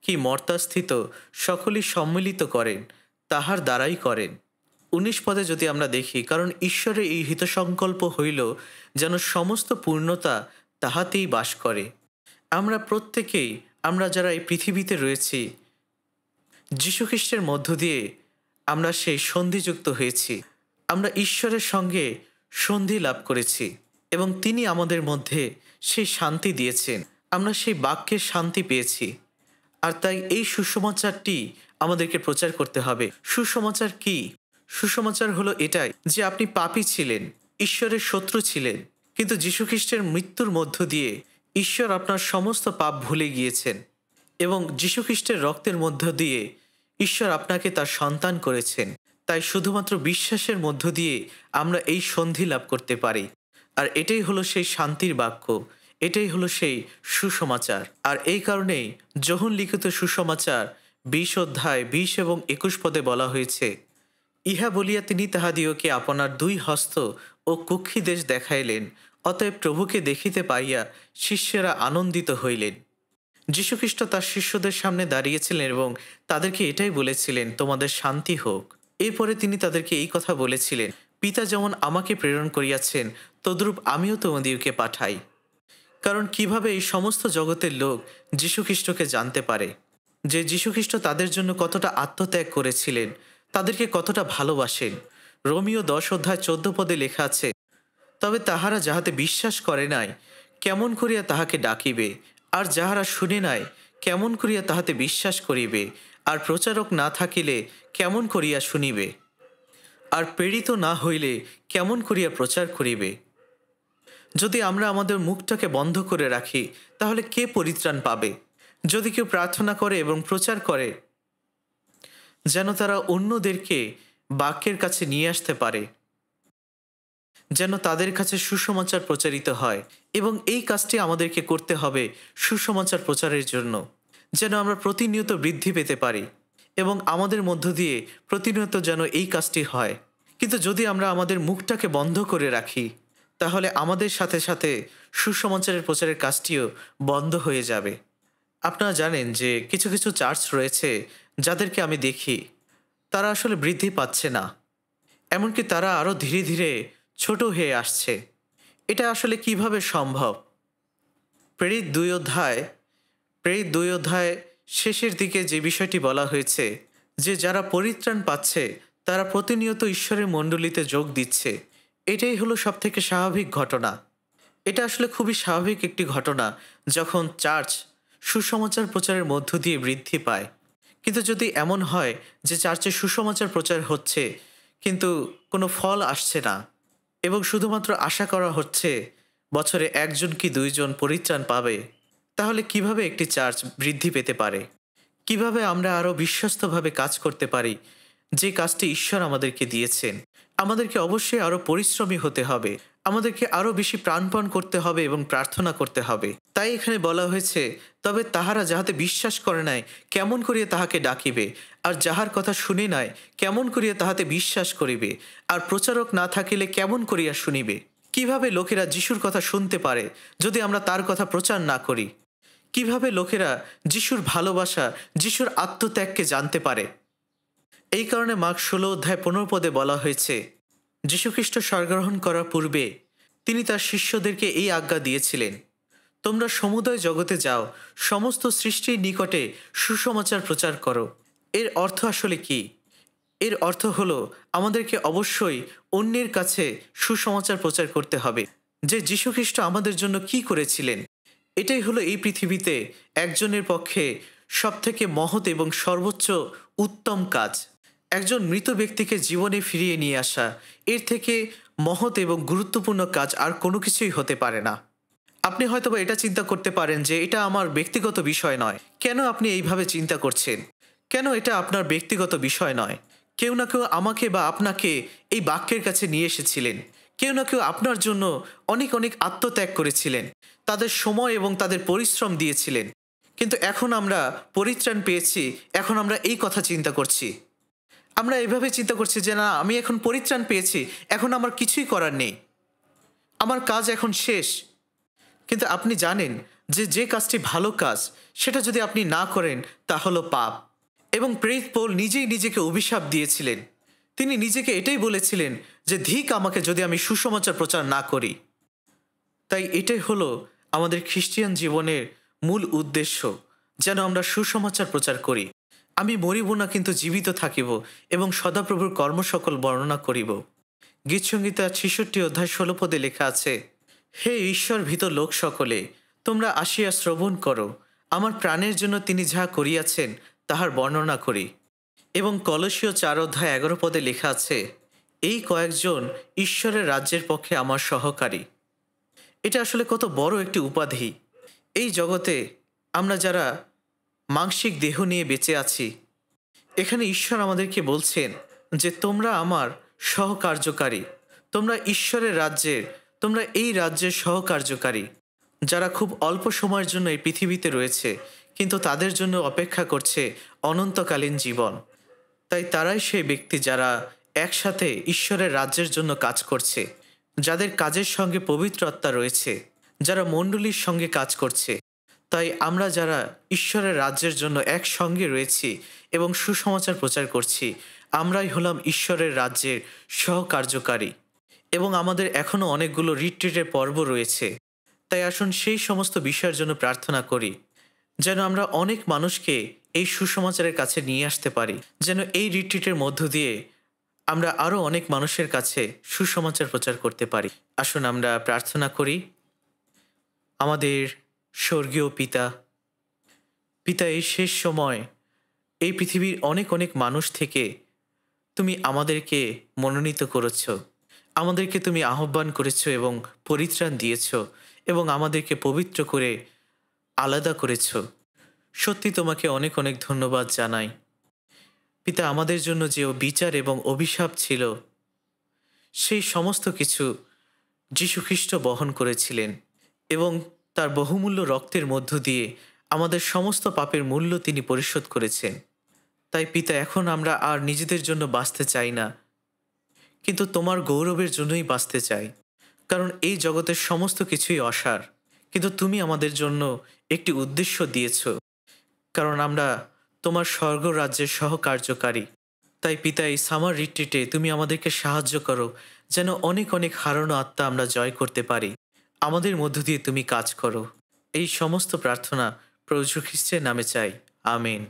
কি মর্তাস্থিত সকলই সম্মিলিত করেন, তাহার দ্বারাই করেন। 19 যদি আমরা দেখি, কারণ ঈশ্বরের এই হিতসংকল্প হইল যেন সমস্ত পূর্ণতা তাহাতেই বাস করে। আমরা প্রত্যেকেই, আমরা যারা এই পৃথিবীতে রয়েছি, যীশুখ্রিস্টের মধ্য দিয়ে আমরা সেই সন্ধিযুক্ত হয়েছি। আমরা ঈশ্বরের সঙ্গে সন্ধি লাভ করেছি এবং তিনি আমাদের মধ্যে সেই শান্তি দিয়েছেন। আমরা সেই বাক্যের শান্তি পেয়েছি। আর তাই এই সুসমাচারটি আমাদেরকে প্রচার করতে হবে। সুসমাচার কি? সুসমাচার হলো এটাই যে আপনি পাপী ছিলেন, ঈশ্বরের শত্রু ছিলেন, কিন্তু যীশুখ্রিস্টের মৃত্যুর মধ্য দিয়ে ঈশ্বর আপনার সমস্ত পাপ ভুলে গিয়েছেন এবং যীশুখ্রিস্টের রক্তের মধ্য দিয়ে ঈশ্বর আপনাকে তার সন্তান করেছেন। তাই শুধুমাত্র বিশ্বাসের মধ্য দিয়ে আমরা এই সন্ধি লাভ করতে পারি। আর এটাই হলো সেই শান্তির বাক্য, এটাই হলো সেই সুসমাচার। আর এই কারণেই যোহন লিখিত সুসমাচার 20 এবং 21 বলা হয়েছে, ইহা বলিয়া তিনি তাহাদিওকে আপনার 2 হস্ত ও কুক্ষি দেশ দেখাইলেন, অতএব প্রভুকে দেখিতে পাইয়া শিষ্যেরা আনন্দিত হইলেন। যীশুখ্রিস্ট তার শিষ্যদের সামনে দাঁড়িয়েছিলেন এবং তাদেরকে এটাই বলেছিলেন, তোমাদের শান্তি হোক। এরপরে তিনি তাদেরকে এই কথা বলেছিলেন, পিতা যেমন আমাকে প্রেরণ করিয়াছেন, তদ্রূপ আমিও তোমাদেরকে পাঠাই। কারণ কিভাবে এই সমস্ত জগতের লোক যীশুখ্রিস্টকে জানতে পারে, যে যীশুখ্রিস্ট তাদের জন্য কতটা আত্মত্যাগ করেছিলেন, তাদেরকে কতটা ভালোবাসেন। রোমিও 10:14 লেখা আছে, তবে তাহারা যাহাতে বিশ্বাস করে নাই, কেমন করিয়া তাহাকে ডাকিবে? আর যাহারা শুনে নাই, কেমন করিয়া তাহাতে বিশ্বাস করিবে? আর প্রচারক না থাকিলে কেমন করিয়া শুনিবে? আর প্রেরিত না হইলে কেমন করিয়া প্রচার করিবে? যদি আমরা আমাদের মুখটাকে বন্ধ করে রাখি, তাহলে কে পরিত্রাণ পাবে? যদি কেউ প্রার্থনা করে এবং প্রচার করে যেন তারা অন্যদেরকে বাক্যের কাছে নিয়ে আসতে পারে, যেন তাদের কাছে সুসমাচার প্রচারিত হয়, এবং এই কাজটি আমাদেরকে করতে হবে সুসমাচার প্রচারের জন্য, যেন আমরা প্রতিনিয়ত বৃদ্ধি পেতে পারি এবং আমাদের মধ্য দিয়ে প্রতিনিয়ত যেন এই কাজটি হয়। কিন্তু যদি আমরা আমাদের মুখটাকে বন্ধ করে রাখি, তাহলে আমাদের সাথে সাথে সুসমাচারের প্রচারের কাজটিও বন্ধ হয়ে যাবে। আপনারা জানেন যে কিছু কিছু চার্চ রয়েছে যাদেরকে আমি দেখি, তারা আসলে বৃদ্ধি পাচ্ছে না, এমনকি তারা আরও ধীরে ধীরে ছোট হয়ে আসছে। এটা আসলে কিভাবে সম্ভব? প্রেরিত 2 অধ্যায় শেষের দিকে যে বিষয়টি বলা হয়েছে, যে যারা পরিত্রাণ পাচ্ছে তারা প্রতিনিয়ত ঈশ্বরের মণ্ডলীতে যোগ দিচ্ছে, এটাই হলো সবথেকে স্বাভাবিক ঘটনা। এটা আসলে খুবই স্বাভাবিক একটি ঘটনা যখন চার্চ সুসমাচার প্রচারের মধ্য দিয়ে বৃদ্ধি পায়। কিন্তু যদি এমন হয় যে চার্চে সুসমাচার প্রচার হচ্ছে কিন্তু কোনো ফল আসছে না এবং শুধুমাত্র আশা করা হচ্ছে বছরে 1 কি 2 পরিত্রাণ পাবে, তাহলে কিভাবে একটি চার্চ বৃদ্ধি পেতে পারে? কিভাবে আমরা আরও বিশ্বস্তভাবে কাজ করতে পারি যে কাজটি ঈশ্বর আমাদেরকে দিয়েছেন? আমাদেরকে অবশ্যই আরও পরিশ্রমী হতে হবে, আমাদেরকে আরও বেশি প্রাণপণ করতে হবে এবং প্রার্থনা করতে হবে। তাই এখানে বলা হয়েছে, তবে তাহারা যাহাতে বিশ্বাস করে নাই, কেমন করিয়া তাহাকে ডাকিবে? আর যাহার কথা শুনে নাই, কেমন করিয়া তাহাতে বিশ্বাস করিবে? আর প্রচারক না থাকিলে কেমন করিয়া শুনিবে? কিভাবে লোকেরা যিশুর কথা শুনতে পারে যদি আমরা তার কথা প্রচার না করি? কিভাবে লোকেরা যিশুর ভালোবাসা, যিশুর আত্মত্যাগকে জানতে পারে। এই কারণে মার্ক 16:15 বলা হয়েছে, যীশুখ্রিস্ট স্বর্গারোহণ করার পূর্বে তিনি তার শিষ্যদেরকে এই আজ্ঞা দিয়েছিলেন, তোমরা সমুদয় জগতে যাও, সমস্ত সৃষ্টির নিকটে সুসমাচার প্রচার করো। এর অর্থ আসলে কি? এর অর্থ হলো আমাদেরকে অবশ্যই অন্যের কাছে সুসমাচার প্রচার করতে হবে যে যীশুখ্রিস্ট আমাদের জন্য কি করেছিলেন। এটাই হলো এই পৃথিবীতে একজনের পক্ষে সবথেকে মহৎ এবং সর্বোচ্চ উত্তম কাজ। একজন মৃত ব্যক্তিকে জীবনে ফিরিয়ে নিয়ে আসা, এর থেকে মহৎ এবং গুরুত্বপূর্ণ কাজ আর কোনো কিছুই হতে পারে না। আপনি হয়তোবা এটা চিন্তা করতে পারেন যে এটা আমার ব্যক্তিগত বিষয় নয়। কেন আপনি এইভাবে চিন্তা করছেন? কেন এটা আপনার ব্যক্তিগত বিষয় নয়? কেউ না কেউ আমাকে বা আপনাকে এই বাক্যের কাছে নিয়ে এসেছিলেন। কেউ না কেউ আপনার জন্য অনেক অনেক আত্মত্যাগ করেছিলেন, তাদের সময় এবং তাদের পরিশ্রম দিয়েছিলেন। কিন্তু এখন আমরা পরিত্রাণ পেয়েছি, এখন আমরা এই কথা চিন্তা করছি। আমরা এভাবে চিন্তা করছি যে না, আমি এখন পরিত্রাণ পেয়েছি, এখন আমার কিছুই করার নেই, আমার কাজ এখন শেষ। কিন্তু আপনি জানেন যে যে কাজটি ভালো কাজ, সেটা যদি আপনি না করেন তা হলো পাপ। এবং প্রেরিত পৌল নিজেই নিজেকে অভিশাপ দিয়েছিলেন। তিনি নিজেকে এটাই বলেছিলেন যে ধিক আমাকে যদি আমি সুসমাচার প্রচার না করি। তাই এটাই হলো আমাদের খ্রিস্টিয়ান জীবনের মূল উদ্দেশ্য, যেন আমরা সুসমাচার প্রচার করি। আমি মরিব না, কিন্তু জীবিত থাকিব এবং সদাপ্রভুর কর্মসকল বর্ণনা করিব। গীতসংহিতা 66:16 লেখা আছে, হে ঈশ্বর ভীত লোক সকলে, তোমরা আসিয়া শ্রবণ করো, আমার প্রাণের জন্য তিনি যাহা করিয়াছেন তাহার বর্ণনা করি। এবং কলসীয় 4:11 লেখা আছে, এই কয়েকজন ঈশ্বরের রাজ্যের পক্ষে আমার সহকারী। এটা আসলে কত বড় একটি উপাধি। এই জগতে আমরা যারা মাংসিক দেহ নিয়ে বেঁচে আছি, এখানে ঈশ্বর আমাদেরকে বলছেন যে তোমরা আমার সহকার্যকারী, তোমরা ঈশ্বরের রাজ্যের, তোমরা এই রাজ্যের সহকার্যকারী। যারা খুব অল্প সময়ের জন্য এই পৃথিবীতে রয়েছে, কিন্তু তাদের জন্য অপেক্ষা করছে অনন্তকালীন জীবন। তাই তারাই সেই ব্যক্তি যারা একসাথে ঈশ্বরের রাজ্যের জন্য কাজ করছে, যাদের কাজের সঙ্গে পবিত্র আত্মা রয়েছে, যারা মণ্ডলীর সঙ্গে কাজ করছে। তাই আমরা যারা ঈশ্বরের রাজ্যের জন্য একসঙ্গে রয়েছি এবং সুসমাচার প্রচার করছি, আমরাই হলাম ঈশ্বরের রাজ্যের সহকার্যকারী। এবং আমাদের এখনও অনেকগুলো রিট্রিটের পর্ব রয়েছে। তাই আসুন সেই সমস্ত বিষয়ের জন্য প্রার্থনা করি, যেন আমরা অনেক মানুষকে এই সুসমাচারের কাছে নিয়ে আসতে পারি, যেন এই রিট্রিটের মধ্য দিয়ে আমরা আরও অনেক মানুষের কাছে সুসমাচার প্রচার করতে পারি। আসুন আমরা প্রার্থনা করি। আমাদের স্বর্গীয় পিতা, এই শেষ সময় এই পৃথিবীর অনেক অনেক মানুষ থেকে তুমি আমাদেরকে মনোনীত করেছ, আমাদেরকে তুমি আহ্বান করেছ এবং পরিত্রাণ দিয়েছ এবং আমাদেরকে পবিত্র করে আলাদা করেছ। সত্যি তোমাকে অনেক অনেক ধন্যবাদ জানাই। পিতা, আমাদের জন্য যে বিচার এবং অভিশাপ ছিল, সেই সমস্ত কিছু যীশুখ্রিস্ট বহন করেছিলেন এবং তার বহুমূল্য রক্তের মধ্য দিয়ে আমাদের সমস্ত পাপের মূল্য তিনি পরিশোধ করেছেন। তাই পিতা, এখন আমরা আর নিজেদের জন্য বাঁচতে চাই না, কিন্তু তোমার গৌরবের জন্যই বাঁচতে চাই। কারণ এই জগতের সমস্ত কিছুই অসার, কিন্তু তুমি আমাদের জন্য একটি উদ্দেশ্য দিয়েছ, কারণ আমরা তোমার স্বর্গ রাজ্যের সহকার্যকারী। তাই পিতা, এই সামার রিট্রিটে তুমি আমাদেরকে সাহায্য করো, যেন অনেক অনেক হারানো আত্মা আমরা জয় করতে পারি। আমাদের মধ্য দিয়ে তুমি কাজ করো। এই সমস্ত প্রার্থনা প্রভু যীশু খ্রিস্টের নামে চাই, আমেন।